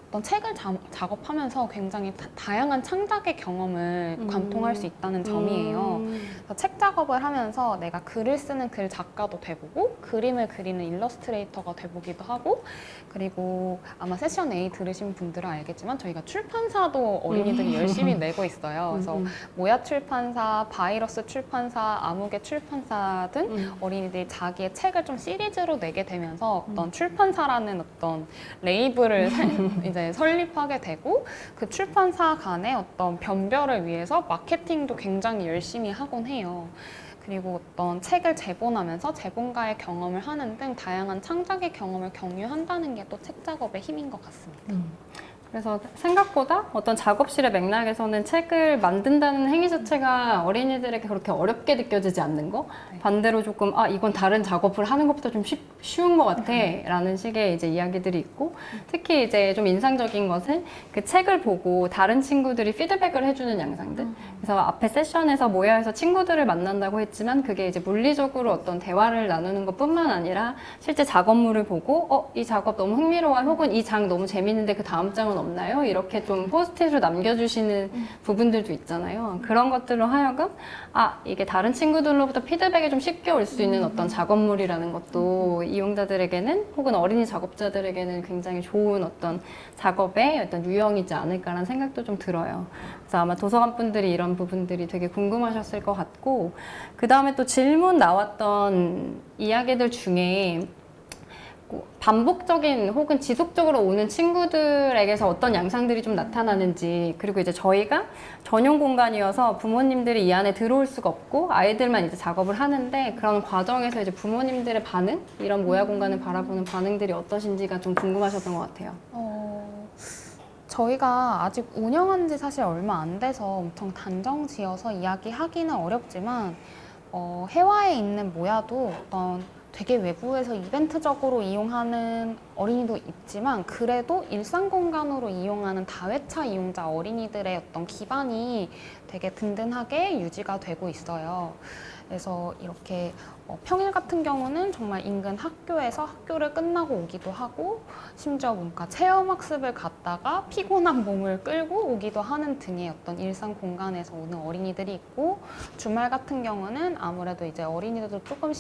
어떤 책을 작업하면서 굉장히 다양한 창작의 경험을 관통할 수 있다는 점이에요. 그래서 책 작업을 하면서 내가 글을 쓰는 글 작가도 돼보고 그림을 그리는 일러스트레이터가 돼보기도 하고 그리고 아마 세션 A 들으신 분들은 알겠지만 저희가 출판사도 어린이들이 열심히 내고 있어요. 그래서 모야 출판사, 바이러스 출판사, 아무개 출판사 등 어린이들이 자기의 책을 좀 시리즈로 내게 되면서 어떤 출판사라는 어떤 레이블을 이제 설립하게 되고 그 출판사 간의 어떤 변별을 위해서 마케팅도 굉장히 열심히 하곤 해요. 그리고 어떤 책을 제본하면서 제본가의 경험을 하는 등 다양한 창작의 경험을 공유한다는 게 또 책 작업의 힘인 것 같습니다. 그래서 생각보다 어떤 작업실의 맥락에서는 책을 만든다는 행위 자체가 어린이들에게 그렇게 어렵게 느껴지지 않는 거? 반대로 조금 이건 다른 작업을 하는 것보다 좀 쉬운 것 같아 라는 식의 이제 이야기들이 있고 특히 이제 좀 인상적인 것은 그 책을 보고 다른 친구들이 피드백을 해주는 양상들 그래서 앞에 세션에서 모야에서 친구들을 만난다고 했지만 그게 이제 물리적으로 어떤 대화를 나누는 것 뿐만 아니라 실제 작업물을 보고 이 작업 너무 흥미로워요 혹은 이 장 너무 재밌는데 그 다음 장은 없나요? 이렇게 좀 포스트잇으로 남겨주시는 부분들도 있잖아요. 그런 것들로 하여금 이게 다른 친구들로부터 피드백이 좀 쉽게 올 수 있는 어떤 작업물이라는 것도 이용자들에게는 혹은 어린이 작업자들에게는 굉장히 좋은 어떤 작업의 어떤 유형이지 않을까라는 생각도 좀 들어요. 그래서 아마 도서관 분들이 이런 부분들이 되게 궁금하셨을 것 같고 그 다음에 또 질문 나왔던 이야기들 중에 반복적인 혹은 지속적으로 오는 친구들에게서 어떤 양상들이 좀 나타나는지 그리고 이제 저희가 전용 공간이어서 부모님들이 이 안에 들어올 수가 없고 아이들만 이제 작업을 하는데 그런 과정에서 이제 부모님들의 반응 이런 모야 공간을 바라보는 반응들이 어떠신지가 좀 궁금하셨던 것 같아요. 저희가 아직 운영한 지 사실 얼마 안 돼서 엄청 단정 지어서 이야기하기는 어렵지만 해외에 있는 모야도 어떤 되게 외부에서 이벤트적으로 이용하는 어린이도 있지만 그래도 일상 공간으로 이용하는 다회차 이용자 어린이들의 어떤 기반이 되게 든든하게 유지가 되고 있어요. 그래서 이렇게 평일 같은 경우는 정말 인근 학교에서 학교를 끝나고 오기도 하고 심지어 뭔가 체험학습을 갔다가 피곤한 몸을 끌고 오기도 하는 등의 어떤 일상 공간에서 오는 어린이들이 있고 주말 같은 경우는 아무래도 이제 어린이들도 조금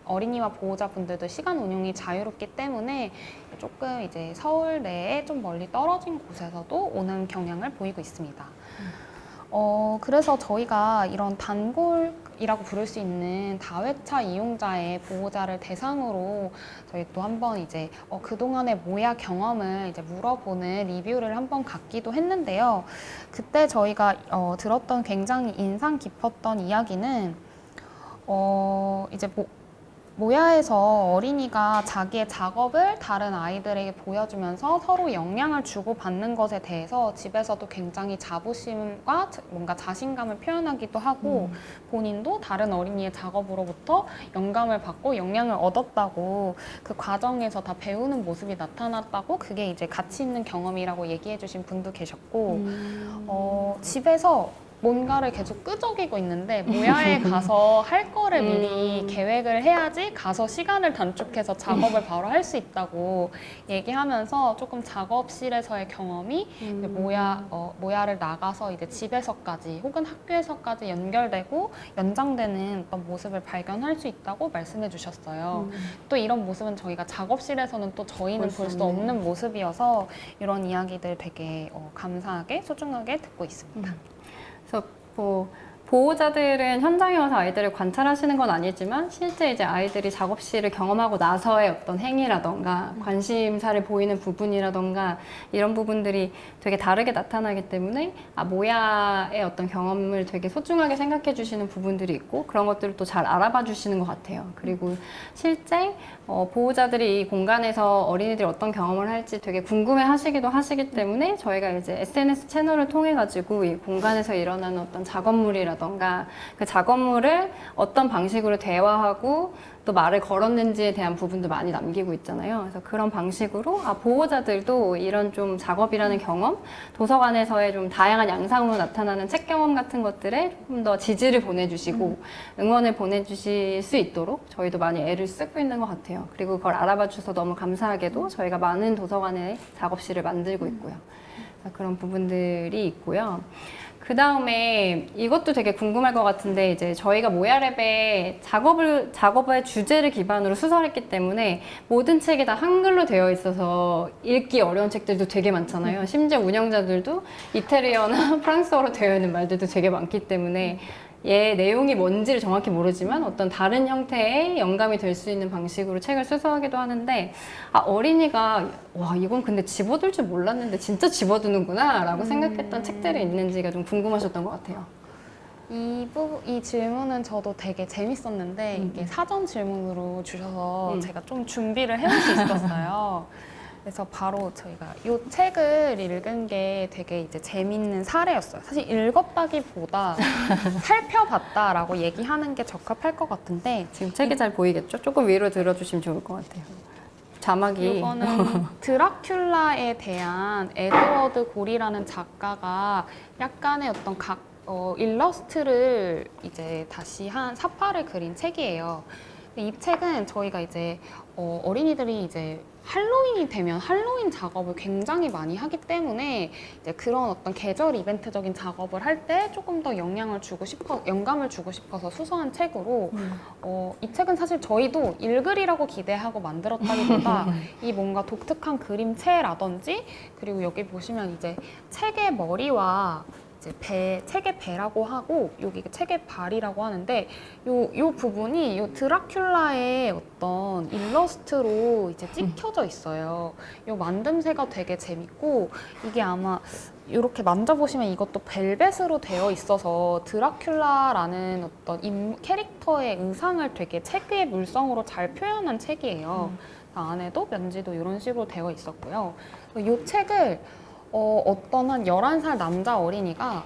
어린이와 보호자분들도 시간 운용이 자유롭기 때문에 조금 이제 서울 내에 좀 멀리 떨어진 곳에서도 오는 경향을 보이고 있습니다. 그래서 저희가 이런 단골이라고 부를 수 있는 다회차 이용자의 보호자를 대상으로 저희 또 한번 이제 그동안의 모야 경험을 이제 물어보는 리뷰를 한번 갖기도 했는데요. 그때 저희가 들었던 굉장히 인상 깊었던 이야기는 이제 모야에서 어린이가 자기의 작업을 다른 아이들에게 보여주면서 서로 영향을 주고받는 것에 대해서 집에서도 굉장히 자부심과 뭔가 자신감을 표현하기도 하고 본인도 다른 어린이의 작업으로부터 영감을 받고 영향을 얻었다고 그 과정에서 다 배우는 모습이 나타났다고 그게 이제 가치 있는 경험이라고 얘기해 주신 분도 계셨고 집에서 뭔가를 계속 끄적이고 있는데 모야에 가서 할 거를 미리 계획을 해야지 가서 시간을 단축해서 작업을 바로 할 수 있다고 얘기하면서 조금 작업실에서의 경험이 모야를 나가서 이제 집에서까지 혹은 학교에서까지 연결되고 연장되는 어떤 모습을 발견할 수 있다고 말씀해 주셨어요. 또 이런 모습은 저희가 작업실에서는 또 저희는 볼 수 없는 모습이어서 이런 이야기들 되게 감사하게 소중하게 듣고 있습니다. 그래서 보호자들은 현장에 와서 아이들을 관찰하시는 건 아니지만 실제 이제 아이들이 작업실을 경험하고 나서의 어떤 행위라던가 관심사를 보이는 부분이라던가 이런 부분들이 되게 다르게 나타나기 때문에 모야의 어떤 경험을 되게 소중하게 생각해 주시는 부분들이 있고 그런 것들을 또 잘 알아봐 주시는 것 같아요. 그리고 실제 보호자들이 이 공간에서 어린이들이 어떤 경험을 할지 되게 궁금해 하시기도 하시기 때문에 저희가 이제 SNS 채널을 통해 가지고 이 공간에서 일어나는 어떤 작업물이라던가 그 작업물을 어떤 방식으로 대화하고 또 말을 걸었는지에 대한 부분도 많이 남기고 있잖아요. 그래서 그런 방식으로 보호자들도 이런 좀 작업이라는 경험, 도서관에서의 좀 다양한 양상으로 나타나는 책 경험 같은 것들에 조금 더 지지를 보내주시고 응원을 보내주실 수 있도록 저희도 많이 애를 쓰고 있는 것 같아요. 그리고 그걸 알아봐 주셔서 너무 감사하게도 저희가 많은 도서관에 작업실을 만들고 있고요. 그래서 그런 부분들이 있고요. 그 다음에 이것도 되게 궁금할 것 같은데 이제 저희가 모야랩에 작업의 주제를 기반으로 수설했기 때문에 모든 책이 다 한글로 되어 있어서 읽기 어려운 책들도 되게 많잖아요. 심지어 운영자들도 이태리어나 프랑스어로 되어 있는 말들도 되게 많기 때문에 얘 내용이 뭔지를 정확히 모르지만 어떤 다른 형태의 영감이 될 수 있는 방식으로 책을 수서하기도 하는데 어린이가 와 이건 근데 집어둘 줄 몰랐는데 진짜 집어두는구나 라고 생각했던 책들이 있는지가 좀 궁금하셨던 것 같아요. 이 질문은 저도 되게 재밌었는데 이게 사전 질문으로 주셔서 제가 좀 준비를 해올 수 있었어요. 그래서 바로 저희가 이 책을 읽은 게 되게 이제 재밌는 사례였어요. 사실 읽었다기보다 살펴봤다라고 얘기하는 게 적합할 것 같은데 지금 책이 잘 보이겠죠? 조금 위로 들어주시면 좋을 것 같아요. 자막이 이거는 드라큘라에 대한 에드워드 골이라는 작가가 약간의 어떤 일러스트를 이제 다시 한 사파를 그린 책이에요. 이 책은 저희가 이제 어린이들이 이제 할로윈이 되면 할로윈 작업을 굉장히 많이 하기 때문에 이제 그런 어떤 계절 이벤트적인 작업을 할 때 조금 더 영감을 주고 싶어서 수서한 책으로 이 책은 사실 저희도 읽으리라고 기대하고 만들었다기보다 이 뭔가 독특한 그림체라든지 그리고 여기 보시면 이제 책의 머리와 책의 배라고 하고 여기 책의 발이라고 하는데 요 부분이 요 드라큘라의 어떤 일러스트로 이제 찍혀져 있어요. 요 만듦새가 되게 재밌고 이게 아마 이렇게 만져보시면 이것도 벨벳으로 되어 있어서 드라큘라라는 어떤 캐릭터의 의상을 되게 책의 물성으로 잘 표현한 책이에요. 안에도 면지도 이런 식으로 되어 있었고요. 이 책을 어떤 한 11살 남자 어린이가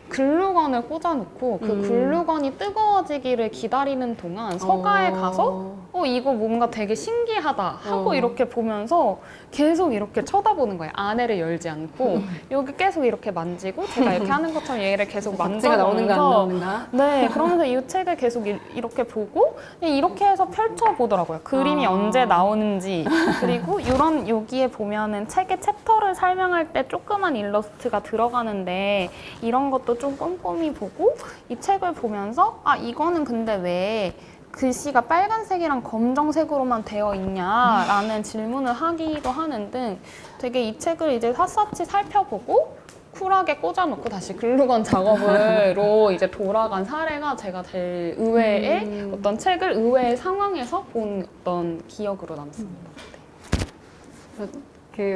글루건을 꽂아놓고 그 글루건이 뜨거워지기를 기다리는 동안 서가에 가서 이거 뭔가 되게 신기하다 하고 이렇게 보면서 계속 이렇게 쳐다보는 거예요. 안에를 열지 않고 여기 계속 이렇게 만지고 제가 이렇게 하는 것처럼 얘를 계속 박지가 나오는가 안 만져보면서 나오는가? 네, 그러면서 이 책을 계속 이렇게 보고 이렇게 해서 펼쳐보더라고요. 그림이 언제 나오는지 그리고 여기에 보면은 책의 챕터를 설명할 때 조그만 일러스트가 들어가는데 이런 것도 좀 꼼꼼히 보고 이 책을 보면서 이거는 근데 왜 글씨가 빨간색이랑 검정색으로만 되어 있냐라는 질문을 하기도 하는 등 되게 이 책을 이제 샅샅이 살펴보고 쿨하게 꽂아놓고 다시 글루건 작업으로 이제 돌아간 사례가 제가 제일 의외의 어떤 책을 의외의 상황에서 본 어떤 기억으로 남습니다.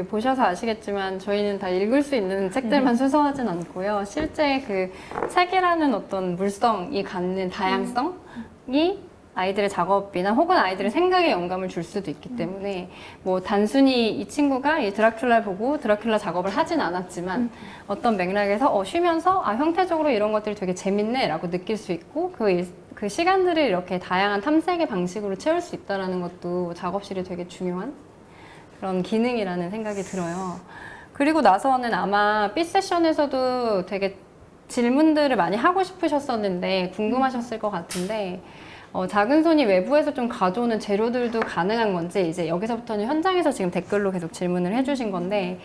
보셔서 아시겠지만 저희는 다 읽을 수 있는 책들만 수서하진 않고요. 실제 그 책이라는 어떤 물성이 갖는 다양성이 아이들의 작업이나 혹은 아이들의 생각에 영감을 줄 수도 있기 때문에 뭐 단순히 이 친구가 이 드라큘라를 보고 드라큘라 작업을 하진 않았지만 어떤 맥락에서 쉬면서 형태적으로 이런 것들이 되게 재밌네 라고 느낄 수 있고 그 시간들을 이렇게 다양한 탐색의 방식으로 채울 수 있다는 것도 작업실이 되게 중요한 그런 기능이라는 생각이 들어요. 그리고 나서는 아마 B 세션에서도 되게 질문들을 많이 하고 싶으셨었는데 궁금하셨을 것 같은데 작은 손이 외부에서 좀 가져오는 재료들도 가능한 건지 이제 여기서부터는 현장에서 지금 댓글로 계속 질문을 해주신 건데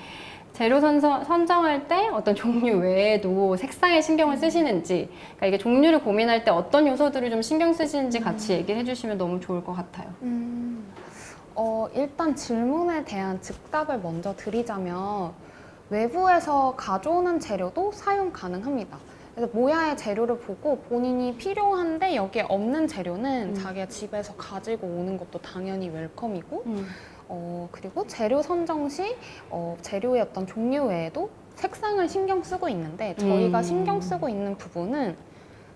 재료 선정할 때 어떤 종류 외에도 색상에 신경을 쓰시는지 그러니까 이게 종류를 고민할 때 어떤 요소들을 좀 신경 쓰시는지 같이 얘기를 해주시면 너무 좋을 것 같아요. 일단 질문에 대한 즉답을 먼저 드리자면 외부에서 가져오는 재료도 사용 가능합니다. 그래서 모야의 재료를 보고 본인이 필요한데 여기에 없는 재료는 자기가 집에서 가지고 오는 것도 당연히 웰컴이고 그리고 재료 선정 시 재료의 어떤 종류 외에도 색상을 신경 쓰고 있는데 저희가 신경 쓰고 있는 부분은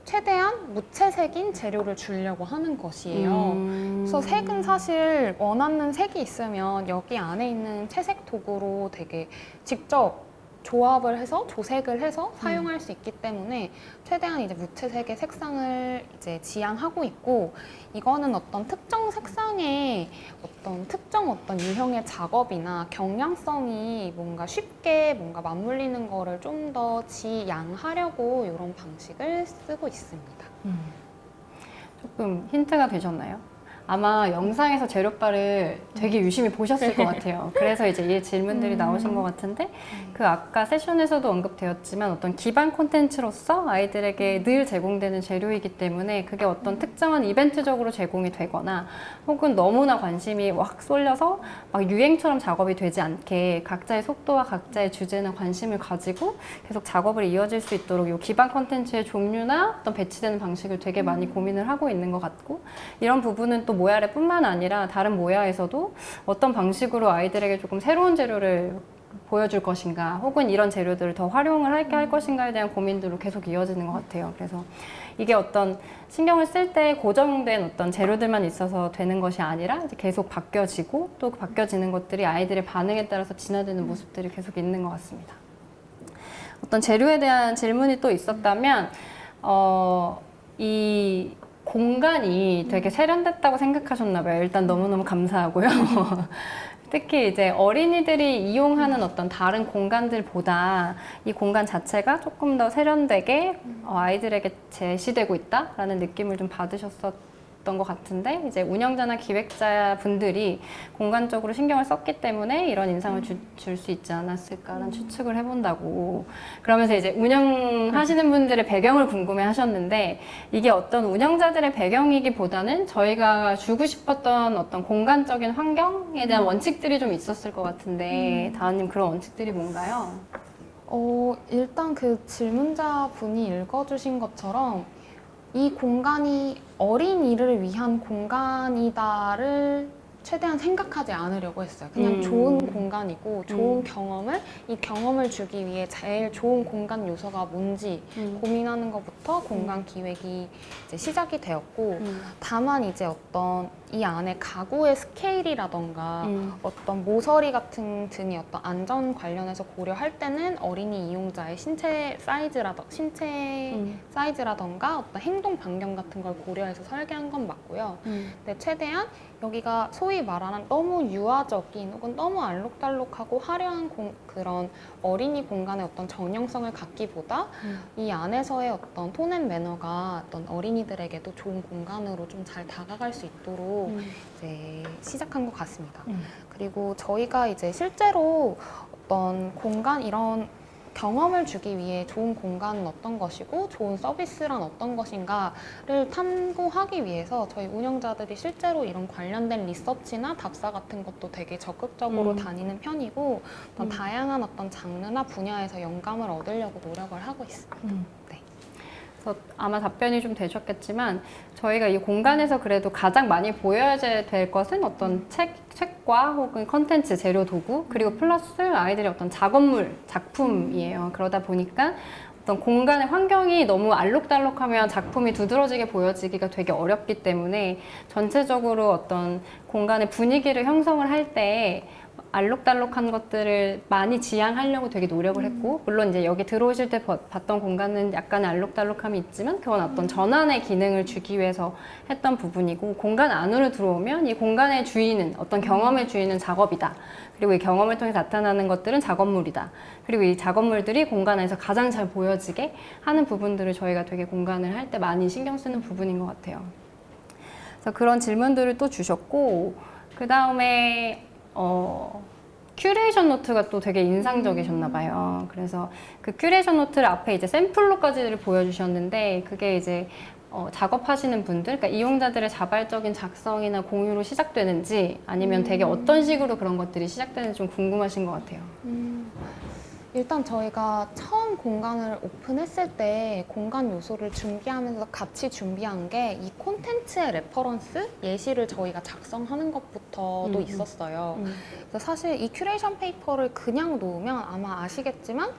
최대한 무채색인 재료를 주려고 하는 것이에요. 그래서 색은 사실 원하는 색이 있으면 여기 안에 있는 채색 도구로 되게 직접 조합을 해서 조색을 해서 사용할 수 있기 때문에 최대한 이제 무채색의 색상을 이제 지향하고 있고 이거는 어떤 특정 색상의 어떤 특정 어떤 유형의 작업이나 경향성이 뭔가 쉽게 뭔가 맞물리는 거를 좀 더 지양하려고 이런 방식을 쓰고 있습니다. 조금 힌트가 되셨나요? 아마 영상에서 재료바를 되게 유심히 보셨을 것 같아요. 그래서 이제 이 질문들이 나오신 것 같은데 그 아까 세션에서도 언급되었지만 어떤 기반 콘텐츠로서 아이들에게 늘 제공되는 재료이기 때문에 그게 어떤 특정한 이벤트적으로 제공이 되거나 혹은 너무나 관심이 확 쏠려서 막 유행처럼 작업이 되지 않게 각자의 속도와 각자의 주제나 관심을 가지고 계속 작업을 이어질 수 있도록 이 기반 콘텐츠의 종류나 어떤 배치되는 방식을 되게 많이 고민을 하고 있는 것 같고 이런 부분은 또 모야래뿐만 아니라 다른 모야에서도 어떤 방식으로 아이들에게 조금 새로운 재료를 보여줄 것인가 혹은 이런 재료들을 더 활용을 할 것인가에 대한 고민들로 계속 이어지는 것 같아요. 그래서 이게 어떤 신경을 쓸 때 고정된 어떤 재료들만 있어서 되는 것이 아니라 이제 계속 바뀌어지고 또 바뀌어지는 것들이 아이들의 반응에 따라서 진화되는 모습들이 계속 있는 것 같습니다. 어떤 재료에 대한 질문이 또 있었다면 이 공간이 되게 세련됐다고 생각하셨나 봐요. 일단 너무너무 감사하고요. 특히 이제 어린이들이 이용하는 어떤 다른 공간들보다 이 공간 자체가 조금 더 세련되게 아이들에게 제시되고 있다라는 느낌을 좀 받으셨었던 것 같은데 이제 운영자나 기획자 분들이 공간적으로 신경을 썼기 때문에 이런 인상을 줄 수 있지 않았을까라는 추측을 해본다고 그러면서 이제 운영하시는 분들의 배경을 궁금해 하셨는데 이게 어떤 운영자들의 배경이기보다는 저희가 주고 싶었던 어떤 공간적인 환경에 대한 원칙들이 좀 있었을 것 같은데 다은님 그런 원칙들이 뭔가요? 일단 그 질문자 분이 읽어주신 것처럼 이 공간이 어린이를 위한 공간이다를 최대한 생각하지 않으려고 했어요. 그냥 좋은 공간이고 좋은 이 경험을 주기 위해 제일 좋은 공간 요소가 뭔지 고민하는 것부터 공간 기획이 이제 시작이 되었고 다만 이제 어떤 이 안에 가구의 스케일이라던가 어떤 모서리 같은 등의 어떤 안전 관련해서 고려할 때는 어린이 이용자의 신체 사이즈라던가 어떤 행동 반경 같은 걸 고려해서 설계한 건 맞고요. 근데 최대한 여기가 소위 말하는 너무 유아적인 혹은 너무 알록달록하고 화려한 그런 어린이 공간의 어떤 정형성을 갖기보다 이 안에서의 어떤 톤 앤 매너가 어떤 어린이들에게도 좋은 공간으로 좀 잘 다가갈 수 있도록 이제 시작한 것 같습니다. 그리고 저희가 이제 실제로 어떤 공간 이런 경험을 주기 위해 좋은 공간은 어떤 것이고 좋은 서비스란 어떤 것인가를 탐구하기 위해서 저희 운영자들이 실제로 이런 관련된 리서치나 답사 같은 것도 되게 적극적으로 다니는 편이고 어떤 다양한 어떤 장르나 분야에서 영감을 얻으려고 노력을 하고 있습니다. 네. 그래서 아마 답변이 좀 되셨겠지만 저희가 이 공간에서 그래도 가장 많이 보여야 될 것은 어떤 책과 혹은 컨텐츠, 재료, 도구 그리고 플러스 아이들의 어떤 작업물, 작품이에요. 그러다 보니까 어떤 공간의 환경이 너무 알록달록하면 작품이 두드러지게 보여지기가 되게 어렵기 때문에 전체적으로 어떤 공간의 분위기를 형성을 할 때 알록달록한 것들을 많이 지향하려고 되게 노력을 했고 물론 이제 여기 들어오실 때 봤던 공간은 약간의 알록달록함이 있지만 그건 어떤 전환의 기능을 주기 위해서 했던 부분이고 공간 안으로 들어오면 이 공간의 주인은 어떤 경험의 주인은 작업이다. 그리고 이 경험을 통해 나타나는 것들은 작업물이다. 그리고 이 작업물들이 공간 안에서 가장 잘 보여지게 하는 부분들을 저희가 되게 공간을 할 때 많이 신경 쓰는 부분인 것 같아요. 그래서 그런 질문들을 또 주셨고 그 다음에 큐레이션 노트가 또 되게 인상적이셨나 봐요. 그래서 그 큐레이션 노트를 앞에 이제 샘플로까지를 보여주셨는데 그게 이제 작업하시는 분들, 그러니까 이용자들의 자발적인 작성이나 공유로 시작되는지 아니면 되게 어떤 식으로 그런 것들이 시작되는지 좀 궁금하신 것 같아요. 일단 저희가 처음 공간을 오픈했을 때 공간 요소를 준비하면서 같이 준비한 게 이 콘텐츠의 레퍼런스 예시를 저희가 작성하는 것부터도 있었어요. 그래서 사실 이 큐레이션 페이퍼를 그냥 놓으면 아마 아시겠지만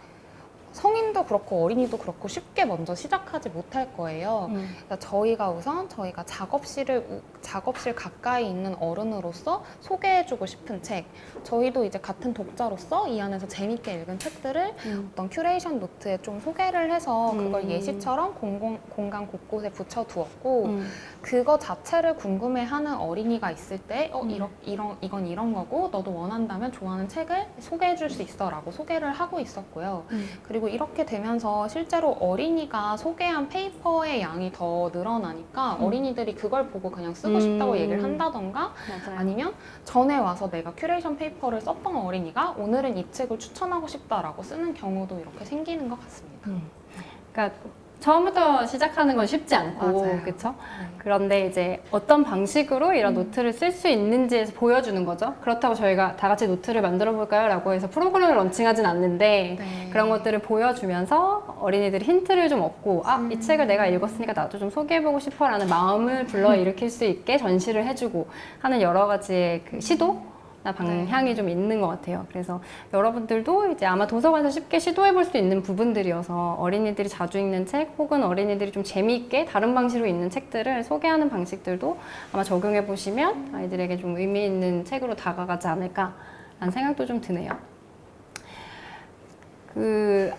성인도 그렇고 어린이도 그렇고 쉽게 먼저 시작하지 못할 거예요. 그래서 저희가 우선 저희가 작업실 가까이 있는 어른으로서 소개해주고 싶은 책, 저희도 이제 같은 독자로서 이 안에서 재밌게 읽은 책들을 어떤 큐레이션 노트에 좀 소개를 해서 그걸 예시처럼 공간 곳곳에 붙여두었고 그거 자체를 궁금해하는 어린이가 있을 때 이건 이런 거고 너도 원한다면 좋아하는 책을 소개해줄 수 있어라고 소개를 하고 있었고요. 그리고 이렇게 되면서 실제로 어린이가 소개한 페이퍼의 양이 더 늘어나니까 어린이들이 그걸 보고 그냥 쓰고 싶다고 얘기를 한다던가 맞아요. 아니면 전에 와서 내가 큐레이션 페이퍼를 썼던 어린이가 오늘은 이 책을 추천하고 싶다라고 쓰는 경우도 이렇게 생기는 것 같습니다. 그러니까 처음부터 시작하는 건 쉽지 않고, 맞아요. 그렇죠? 네. 그런데 이제 어떤 방식으로 이런 노트를 쓸 수 있는지에서 보여주는 거죠. 그렇다고 저희가 다 같이 노트를 만들어 볼까요? 라고 해서 프로그램을 런칭하진 않는데 네. 그런 것들을 보여주면서 어린이들이 힌트를 좀 얻고 이 책을 내가 읽었으니까 나도 좀 소개해보고 싶어 라는 마음을 불러일으킬 수 있게 전시를 해주고 하는 여러 가지의 그 시도 방향이 좀 있는 것 같아요. 그래서 여러분들도 이제 아마 도서관에서 쉽게 시도해볼 수 있는 부분들이어서 어린이들이 자주 읽는 책 혹은 어린이들이 좀 재미있게 다른 방식으로 읽는 책들을 소개하는 방식들도 아마 적용해보시면 아이들에게 좀 의미 있는 책으로 다가가지 않을까라는 생각도 좀 드네요.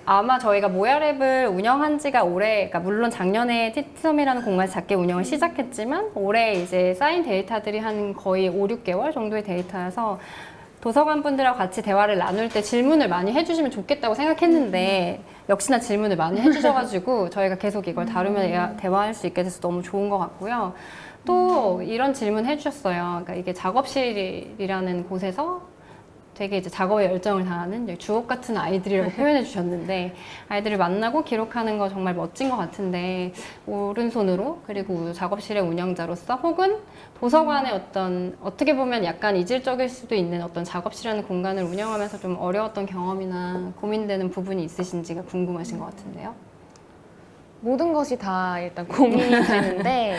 아마 저희가 모야랩을 운영한 지가 올해, 그러니까 물론 작년에 티썸이라는 공간에서 작게 운영을 시작했지만 올해 이제 쌓인 데이터들이 한 거의 5, 6개월 정도의 데이터여서 도서관 분들하고 같이 대화를 나눌 때 질문을 많이 해주시면 좋겠다고 생각했는데 역시나 질문을 많이 해주셔가지고 저희가 계속 이걸 다루며 대화할 수 있게 돼서 너무 좋은 것 같고요. 또 이런 질문 해주셨어요. 그러니까 이게 작업실이라는 곳에서 되게 이제 작업에 열정을 다하는 주옥 같은 아이들이라고 표현해 주셨는데 아이들을 만나고 기록하는 거 정말 멋진 것 같은데 오른손으로 그리고 작업실의 운영자로서 혹은 도서관의 어떻게 보면 약간 이질적일 수도 있는 어떤 작업실이라는 공간을 운영하면서 좀 어려웠던 경험이나 고민되는 부분이 있으신지가 궁금하신 것 같은데요. 모든 것이 다 일단 고민이 되는데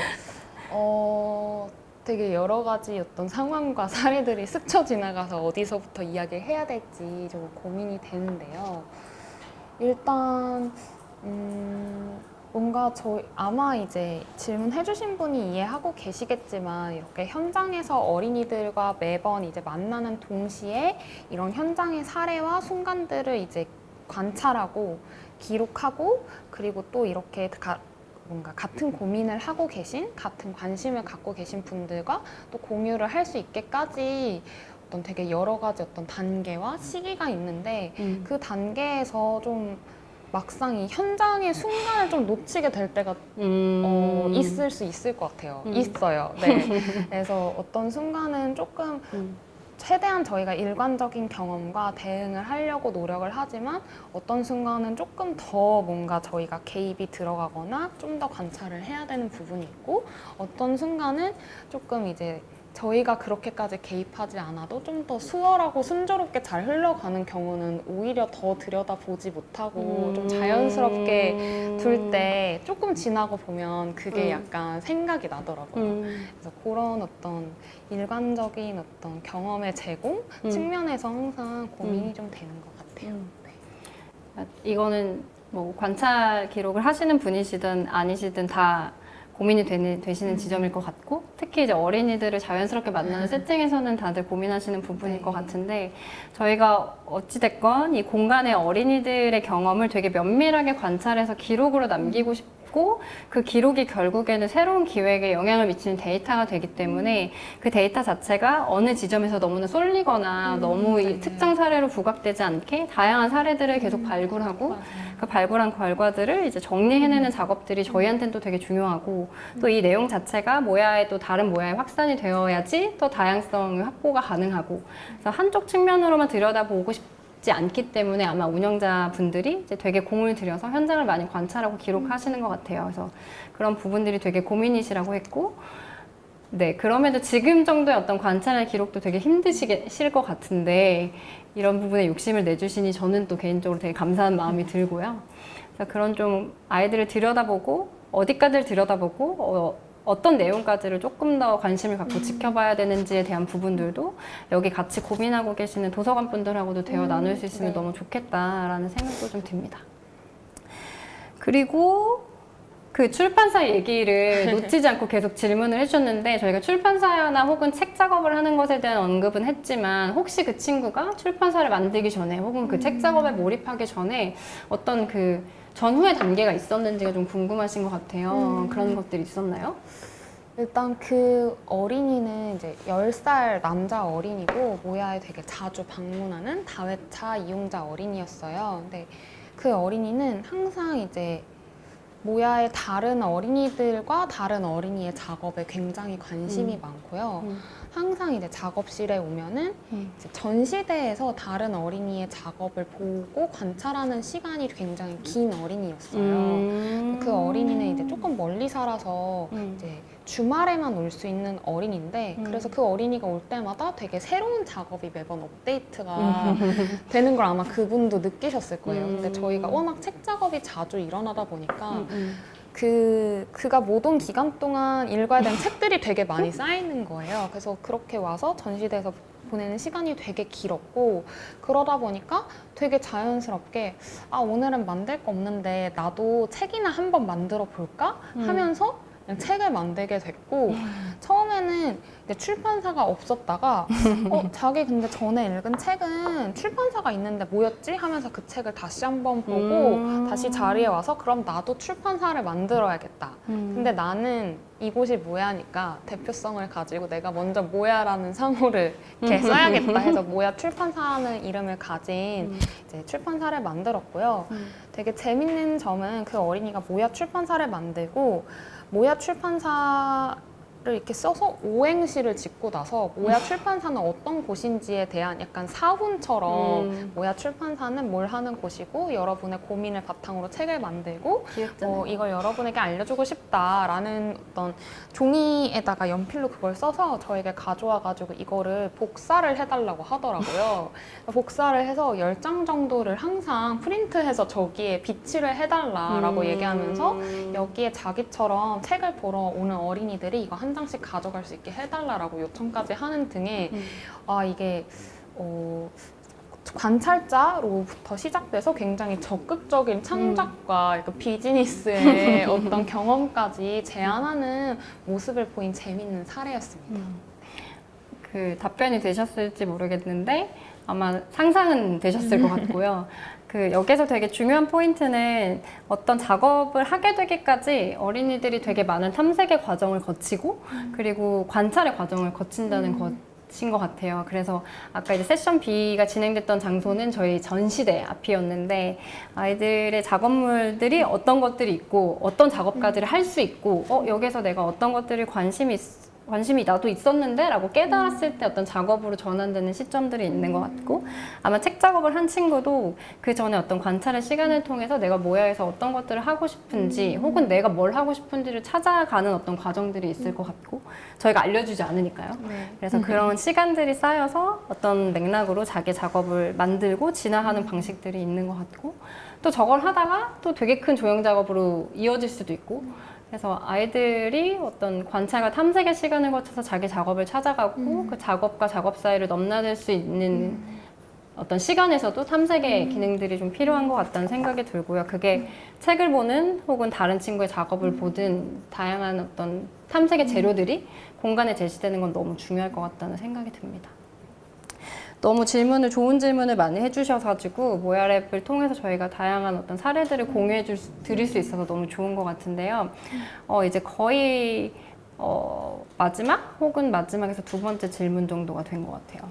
되게 여러 가지 어떤 상황과 사례들이 스쳐 지나가서 어디서부터 이야기를 해야 될지 좀 고민이 되는데요. 일단 뭔가 아마 이제 질문해주신 분이 이해하고 계시겠지만 이렇게 현장에서 어린이들과 매번 이제 만나는 동시에 이런 현장의 사례와 순간들을 이제 관찰하고 기록하고 그리고 또 이렇게 뭔가 같은 고민을 하고 계신, 같은 관심을 갖고 계신 분들과 또 공유를 할 수 있게까지 어떤 되게 여러 가지 어떤 단계와 시기가 있는데 그 단계에서 좀 막상 이 현장의 순간을 좀 놓치게 될 때가 있을 수 있을 것 같아요. 있어요. 네. 그래서 어떤 순간은 조금 최대한 저희가 일관적인 경험과 대응을 하려고 노력을 하지만 어떤 순간은 조금 더 뭔가 저희가 개입이 들어가거나 좀 더 관찰을 해야 되는 부분이 있고 어떤 순간은 조금 이제 저희가 그렇게까지 개입하지 않아도 좀 더 수월하고 순조롭게 잘 흘러가는 경우는 오히려 더 들여다보지 못하고 좀 자연스럽게 둘 때 조금 지나고 보면 그게 약간 생각이 나더라고요. 그래서 그런 어떤 일관적인 어떤 경험의 제공 측면에서 항상 고민이 좀 되는 것 같아요. 네. 이거는 뭐 관찰 기록을 하시는 분이시든 아니시든 다 고민이 되시는 지점일 것 같고 특히 이제 어린이들을 자연스럽게 만나는 세팅에서는 다들 고민하시는 부분일 것 같은데 저희가 어찌됐건 이 공간의 어린이들의 경험을 되게 면밀하게 관찰해서 기록으로 남기고 싶고 그 기록이 결국에는 새로운 기획에 영향을 미치는 데이터가 되기 때문에 그 데이터 자체가 어느 지점에서 너무나 쏠리거나 너무 이 특정 사례로 부각되지 않게 다양한 사례들을 계속 발굴하고 그 발굴한 결과들을 이제 정리해내는 작업들이 저희한테는 또 되게 중요하고 또 이 내용 자체가 모야에 또 다른 모야에 확산이 되어야지 또 다양성의 확보가 가능하고 그래서 한쪽 측면으로만 들여다보고 싶지 않기 때문에 아마 운영자분들이 이제 되게 공을 들여서 현장을 많이 관찰하고 기록하시는 것 같아요. 그래서 그런 부분들이 되게 고민이시라고 했고 네, 그럼에도 지금 정도의 어떤 관찰의 기록도 되게 힘드실 것 같은데 이런 부분에 욕심을 내주시니 저는 또 개인적으로 되게 감사한 마음이 들고요. 그래서 그런 좀 아이들을 들여다보고 어디까지를 들여다보고 어떤 내용까지를 조금 더 관심을 갖고 지켜봐야 되는지에 대한 부분들도 여기 같이 고민하고 계시는 도서관 분들하고도 대화 나눌 수 있으면 네. 너무 좋겠다라는 생각도 좀 듭니다. 그리고 그 출판사 얘기를 놓치지 않고 계속 질문을 해주셨는데 저희가 출판사나 혹은 책 작업을 하는 것에 대한 언급은 했지만 혹시 그 친구가 출판사를 만들기 전에 혹은 그 책 작업에 몰입하기 전에 어떤 그 전후의 단계가 있었는지가 좀 궁금하신 것 같아요. 그런 것들이 있었나요? 일단 그 어린이는 이제 10살 남자 어린이고 모야에 되게 자주 방문하는 다회차 이용자 어린이였어요. 근데 그 어린이는 항상 이제 모야의 다른 어린이들과 다른 어린이의 작업에 굉장히 관심이 많고요. 항상 이제 작업실에 오면은 이제 전시대에서 다른 어린이의 작업을 보고 관찰하는 시간이 굉장히 긴 어린이였어요. 그 어린이는 이제 조금 멀리 살아서 이제 주말에만 올 수 있는 어린이인데 그래서 그 어린이가 올 때마다 되게 새로운 작업이 매번 업데이트가 되는 걸 아마 그분도 느끼셨을 거예요. 근데 저희가 워낙 책 작업이 자주 일어나다 보니까 그가 못 온 기간 동안 읽어야 되는 책들이 되게 많이 쌓이는 거예요. 그래서 그렇게 와서 전시대에서 보내는 시간이 되게 길었고 그러다 보니까 되게 자연스럽게 아 오늘은 만들 거 없는데 나도 책이나 한번 만들어 볼까 하면서 그냥 책을 만들게 됐고 처음에는 이제 출판사가 없었다가 자기 근데 전에 읽은 책은 출판사가 있는데 뭐였지? 하면서 그 책을 다시 한번 보고 다시 자리에 와서 그럼 나도 출판사를 만들어야겠다. 근데 나는 이곳이 모야니까 대표성을 가지고 내가 먼저 모야라는 상호를 이렇게 써야겠다 해서 모야 출판사라는 이름을 가진 이제 출판사를 만들었고요. 되게 재밌는 점은 그 어린이가 모야 출판사를 만들고 모야 출판사를 이렇게 써서 오행시를 짓고 나서 모야 출판사는 어떤 곳인지에 대한 약간 사훈처럼 모야 출판사는 뭘 하는 곳이고 여러분의 고민을 바탕으로 책을 만들고 귀엽잖아요. 이걸 여러분에게 알려주고 싶다라는 어떤 종이에다가 연필로 그걸 써서 저에게 가져와가지고 이거를 복사를 해달라고 하더라고요. 복사를 해서 10장 정도를 항상 프린트해서 저기에 비치를 해달라라고 얘기하면서 여기에 자기처럼 책을 보러 오는 어린이들이 이거 한 장씩 가져갈 수 있게 해달라라고 요청까지 하는 등의 이게 관찰자로부터 시작돼서 굉장히 적극적인 창작과 비즈니스의 어떤 경험까지 제안하는 모습을 보인 재밌는 사례였습니다. 그 답변이 되셨을지 모르겠는데 아마 상상은 되셨을 것 같고요. 그 여기서 되게 중요한 포인트는 어떤 작업을 하게 되기까지 어린이들이 되게 많은 탐색의 과정을 거치고 그리고 관찰의 과정을 거친다는 것인 것 같아요. 그래서 아까 이제 세션 B가 진행됐던 장소는 저희 전시대 앞이었는데 아이들의 작업물들이 어떤 것들이 있고 어떤 작업까지를 할 수 있고 여기서 내가 어떤 것들을 관심이 나도 있었는데 라고 깨달았을 때 어떤 작업으로 전환되는 시점들이 있는 것 같고 아마 책 작업을 한 친구도 그 전에 어떤 관찰의 시간을 통해서 내가 모야에서 어떤 것들을 하고 싶은지 혹은 내가 뭘 하고 싶은지를 찾아가는 어떤 과정들이 있을 것 같고 저희가 알려주지 않으니까요. 그래서 그런 시간들이 쌓여서 어떤 맥락으로 자기 작업을 만들고 진화하는 방식들이 있는 것 같고 또 저걸 하다가 또 되게 큰 조형 작업으로 이어질 수도 있고 그래서 아이들이 어떤 관찰과 탐색의 시간을 거쳐서 자기 작업을 찾아가고 그 작업과 작업 사이를 넘나들 수 있는 어떤 시간에서도 탐색의 기능들이 좀 필요한 것 같다는 생각이 들고요. 그게 책을 보는 혹은 다른 친구의 작업을 보든 다양한 어떤 탐색의 재료들이 공간에 제시되는 건 너무 중요할 것 같다는 생각이 듭니다. 너무 좋은 질문을 많이 해주셔가지고 모야랩을 통해서 저희가 다양한 어떤 사례들을 공유해 드릴 수 있어서 너무 좋은 것 같은데요. 이제 거의 마지막 혹은 마지막에서 두 번째 질문 정도가 된 것 같아요.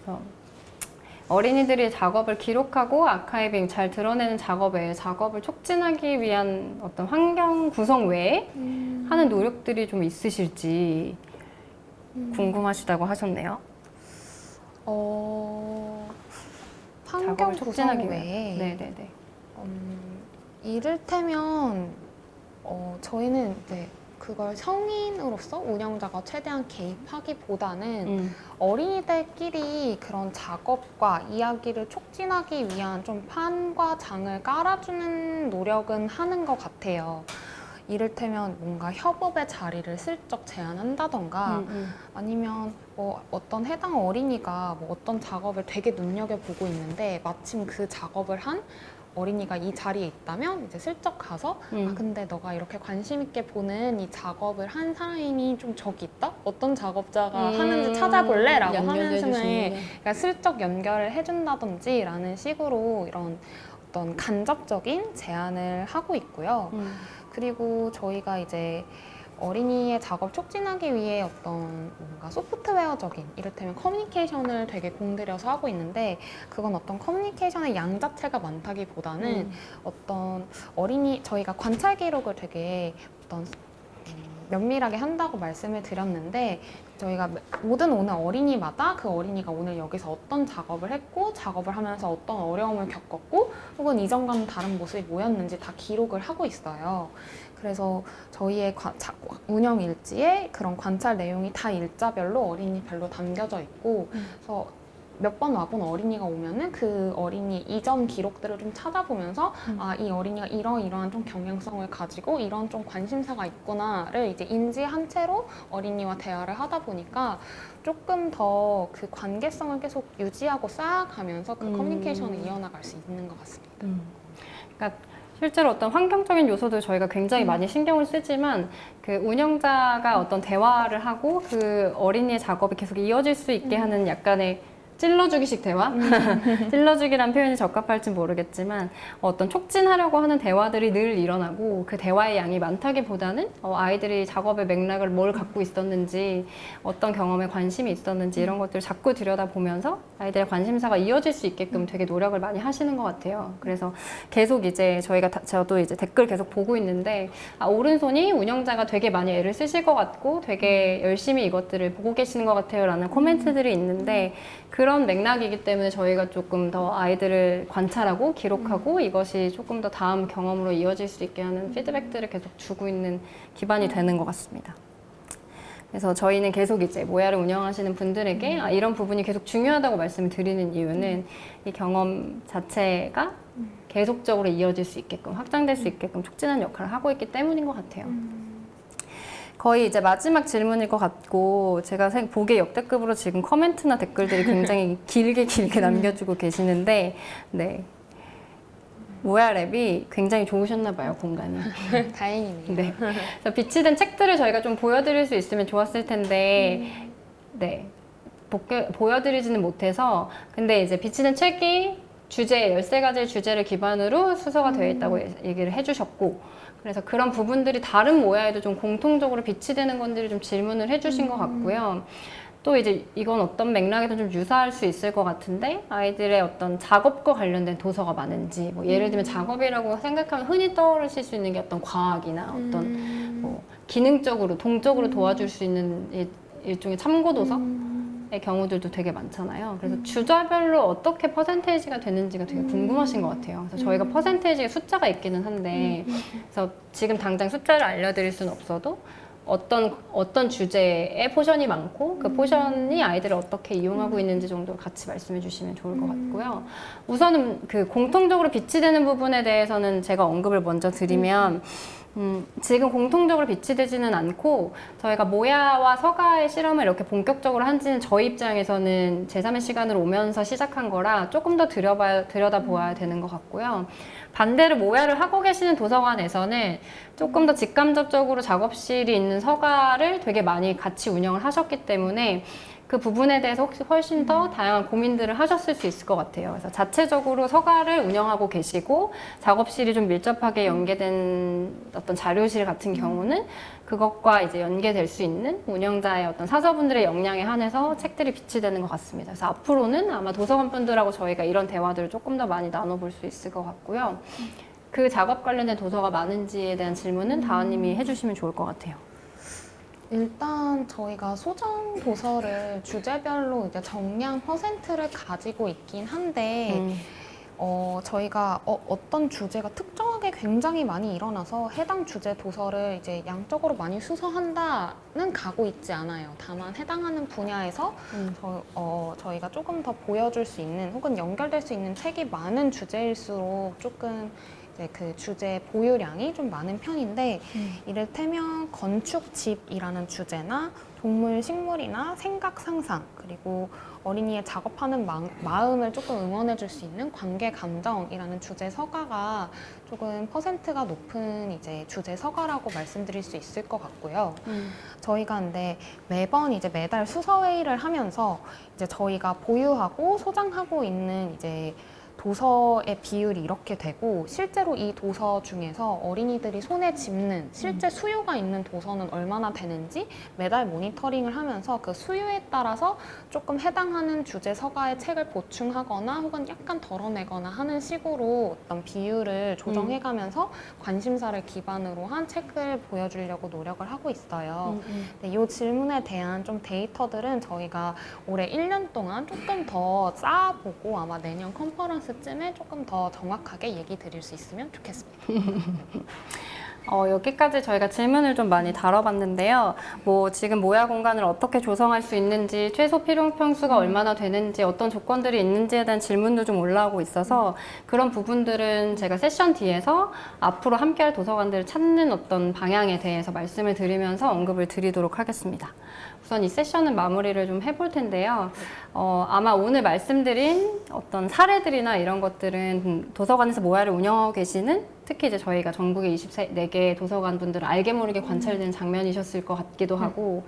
그래서 어린이들이 작업을 기록하고 아카이빙 잘 드러내는 작업 외에 작업을 촉진하기 위한 어떤 환경 구성 외에 하는 노력들이 좀 있으실지 궁금하시다고 하셨네요. 환경 구성 촉진하기 외에 네네네. 이를테면 저희는 이제 그걸 성인으로서 운영자가 최대한 개입하기보다는 어린이들끼리 그런 작업과 이야기를 촉진하기 위한 좀 판과 장을 깔아주는 노력은 하는 것 같아요. 이를테면 뭔가 협업의 자리를 슬쩍 제안한다던가 아니면 뭐 어떤 해당 어린이가 뭐 어떤 작업을 되게 눈여겨보고 있는데 마침 그 작업을 한 어린이가 이 자리에 있다면 이제 슬쩍 가서 아 근데 너가 이렇게 관심 있게 보는 이 작업을 한 사람이 좀 저기 있다? 어떤 작업자가 하는지 찾아볼래? 라고 하면서 그러니까 슬쩍 연결을 해준다든지 라는 식으로 이런 어떤 간접적인 제안을 하고 있고요. 그리고 저희가 이제 어린이의 작업 촉진하기 위해 어떤 뭔가 소프트웨어적인 이를테면 커뮤니케이션을 되게 공들여서 하고 있는데 그건 어떤 커뮤니케이션의 양 자체가 많다기보다는 어떤 저희가 관찰 기록을 되게 어떤 면밀하게 한다고 말씀을 드렸는데 저희가 모든 오는 어린이마다 그 어린이가 오늘 여기서 어떤 작업을 했고 작업을 하면서 어떤 어려움을 겪었고 혹은 이전과는 다른 모습이 뭐였는지 다 기록을 하고 있어요. 그래서 저희의 운영 일지에 그런 관찰 내용이 다 일자별로 어린이별로 담겨져 있고 그래서 몇 번 와본 어린이가 오면은 그 어린이 이전 기록들을 좀 찾아보면서 아, 이 어린이가 이러이러한 좀 경향성을 가지고 이런 좀 관심사가 있구나를 이제 인지한 채로 어린이와 대화를 하다 보니까 조금 더 그 관계성을 계속 유지하고 쌓아가면서 그 커뮤니케이션을 이어나갈 수 있는 것 같습니다. 그러니까 실제로 어떤 환경적인 요소도 저희가 굉장히 많이 신경을 쓰지만 그 운영자가 어떤 대화를 하고 그 어린이의 작업이 계속 이어질 수 있게 하는 약간의 찔러주기식 대화? 찔러주기란 표현이 적합할지 모르겠지만 어떤 촉진하려고 하는 대화들이 늘 일어나고 그 대화의 양이 많다기보다는 아이들이 작업의 맥락을 뭘 갖고 있었는지 어떤 경험에 관심이 있었는지 이런 것들을 자꾸 들여다보면서 아이들의 관심사가 이어질 수 있게끔 되게 노력을 많이 하시는 것 같아요. 그래서 계속 이제 저도 이제 댓글 계속 보고 있는데 오른손이 운영자가 되게 많이 애를 쓰실 것 같고 되게 열심히 이것들을 보고 계시는 것 같아요 라는 코멘트들이 있는데 그런 맥락이기 때문에 저희가 조금 더 아이들을 관찰하고 기록하고 이것이 조금 더 다음 경험으로 이어질 수 있게 하는 피드백들을 계속 주고 있는 기반이 되는 것 같습니다. 그래서 저희는 계속 이제 모야를 운영하시는 분들에게 이런 부분이 계속 중요하다고 말씀을 드리는 이유는 이 경험 자체가 계속적으로 이어질 수 있게끔 확장될 수 있게끔 촉진하는 역할을 하고 있기 때문인 것 같아요. 거의 이제 마지막 질문일 것 같고 제가 보기에 역대급으로 지금 코멘트나 댓글들이 굉장히 길게 남겨주고 계시는데 네. 모야 랩이 굉장히 좋으셨나 봐요, 공간이. 다행이네요. 네. 그래서 비치된 책들을 저희가 좀 보여드릴 수 있으면 좋았을 텐데 네. 보여드리지는 못해서 근데 이제 비치된 책이 13가지의 주제를 기반으로 수서가 되어 있다고 얘기를 해주셨고 그래서 그런 부분들이 다른 모야에도 좀 공통적으로 비치되는 건들을 좀 질문을 해주신 것 같고요. 또 이제 이건 어떤 맥락에도 좀 유사할 수 있을 것 같은데 아이들의 어떤 작업과 관련된 도서가 많은지 뭐 예를 들면 작업이라고 생각하면 흔히 떠오르실 수 있는 게 어떤 과학이나 어떤 뭐 기능적으로 동적으로 도와줄 수 있는 일종의 참고 도서의 경우들도 되게 많잖아요. 그래서 주자별로 어떻게 퍼센테이지가 되는지가 되게 궁금하신 것 같아요. 그래서 저희가 퍼센테이지의 숫자가 있기는 한데 그래서 지금 당장 숫자를 알려드릴 수는 없어도 어떤 주제에 포션이 많고 그 포션이 아이들을 어떻게 이용하고 있는지 정도를 같이 말씀해 주시면 좋을 것 같고요. 우선은 그 공통적으로 비치되는 부분에 대해서는 제가 언급을 먼저 드리면 지금 공통적으로 비치되지는 않고 저희가 모야와 서가의 실험을 이렇게 본격적으로 한지는 저희 입장에서는 제3의 시간으로 오면서 시작한 거라 조금 더 들여다보아야 되는 것 같고요. 반대로 모야를 하고 계시는 도서관에서는 조금 더 직간접적으로 작업실이 있는 서가를 되게 많이 같이 운영을 하셨기 때문에 그 부분에 대해서 훨씬 더 다양한 고민들을 하셨을 수 있을 것 같아요. 그래서 자체적으로 서가를 운영하고 계시고 작업실이 좀 밀접하게 연계된 어떤 자료실 같은 경우는 그것과 이제 연계될 수 있는 운영자의 어떤 사서분들의 역량에 한해서 책들이 비치되는 것 같습니다. 그래서 앞으로는 아마 도서관 분들하고 저희가 이런 대화들을 조금 더 많이 나눠볼 수 있을 것 같고요. 그 작업 관련된 도서가 많은지에 대한 질문은 다은님이 해주시면 좋을 것 같아요. 일단 저희가 소정 도서를 주제별로 이제 정량 퍼센트를 가지고 있긴 한데 저희가 어떤 주제가 특정하게 굉장히 많이 일어나서 해당 주제 도서를 이제 양적으로 많이 수서한다는 가고 있지 않아요. 다만 해당하는 분야에서 저희가 조금 더 보여줄 수 있는 혹은 연결될 수 있는 책이 많은 주제일수록 조금 이제 그 주제 보유량이 좀 많은 편인데 이를테면 건축집이라는 주제나 동물, 식물이나 생각, 상상 그리고 어린이의 작업하는 마음을 조금 응원해줄 수 있는 관계 감정이라는 주제 서가가 조금 퍼센트가 높은 이제 주제 서가라고 말씀드릴 수 있을 것 같고요. 저희가 근데 매번 이제 매달 수서 회의를 하면서 이제 저희가 보유하고 소장하고 있는 이제 도서의 비율이 이렇게 되고 실제로 이 도서 중에서 어린이들이 손에 짚는 실제 수요가 있는 도서는 얼마나 되는지 매달 모니터링을 하면서 그 수요에 따라서 조금 해당하는 주제 서가의 책을 보충하거나 혹은 약간 덜어내거나 하는 식으로 어떤 비율을 조정해가면서 관심사를 기반으로 한 책을 보여주려고 노력을 하고 있어요. 근데 이 질문에 대한 좀 데이터들은 저희가 올해 1년 동안 조금 더 쌓아보고 아마 내년 컨퍼런스쯤에 조금 더 정확하게 얘기 드릴 수 있으면 좋겠습니다. 여기까지 저희가 질문을 좀 많이 다뤄봤는데요. 뭐 지금 모야 공간을 어떻게 조성할 수 있는지, 최소 필요 평수가 얼마나 되는지, 어떤 조건들이 있는지에 대한 질문도 좀 올라오고 있어서 그런 부분들은 제가 세션 뒤에서 앞으로 함께할 도서관들을 찾는 어떤 방향에 대해서 말씀을 드리면서 언급을 드리도록 하겠습니다. 우선 이 세션은 마무리를 좀 해볼 텐데요. 아마 오늘 말씀드린 어떤 사례들이나 이런 것들은 도서관에서 모야를 운영하고 계시는 특히 이제 저희가 전국의 24개 도서관 분들은 알게 모르게 관찰되는 장면이셨을 것 같기도 하고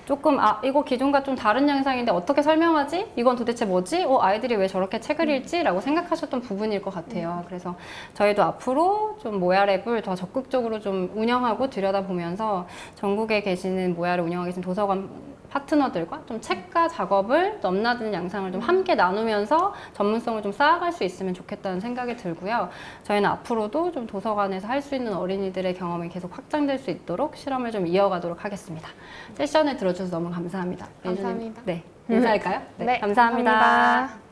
조금 이거 기존과 좀 다른 양상인데 어떻게 설명하지? 이건 도대체 뭐지? 아이들이 왜 저렇게 책을 읽지? 라고 생각하셨던 부분일 것 같아요. 그래서 저희도 앞으로 좀 모야랩을 더 적극적으로 좀 운영하고 들여다보면서 전국에 계시는 모야를 운영하고 계신 도서관 파트너들과 좀 책과 작업을 넘나드는 양상을 좀 함께 나누면서 전문성을 좀 쌓아갈 수 있으면 좋겠다는 생각이 들고요. 저희는 앞으로도 좀 도서관에서 할 수 있는 어린이들의 경험이 계속 확장될 수 있도록 실험을 좀 이어가도록 하겠습니다. 세션을 들어주셔서 너무 감사합니다. 감사합니다. 네, 인사할까요? 네, 감사합니다. 감사합니다.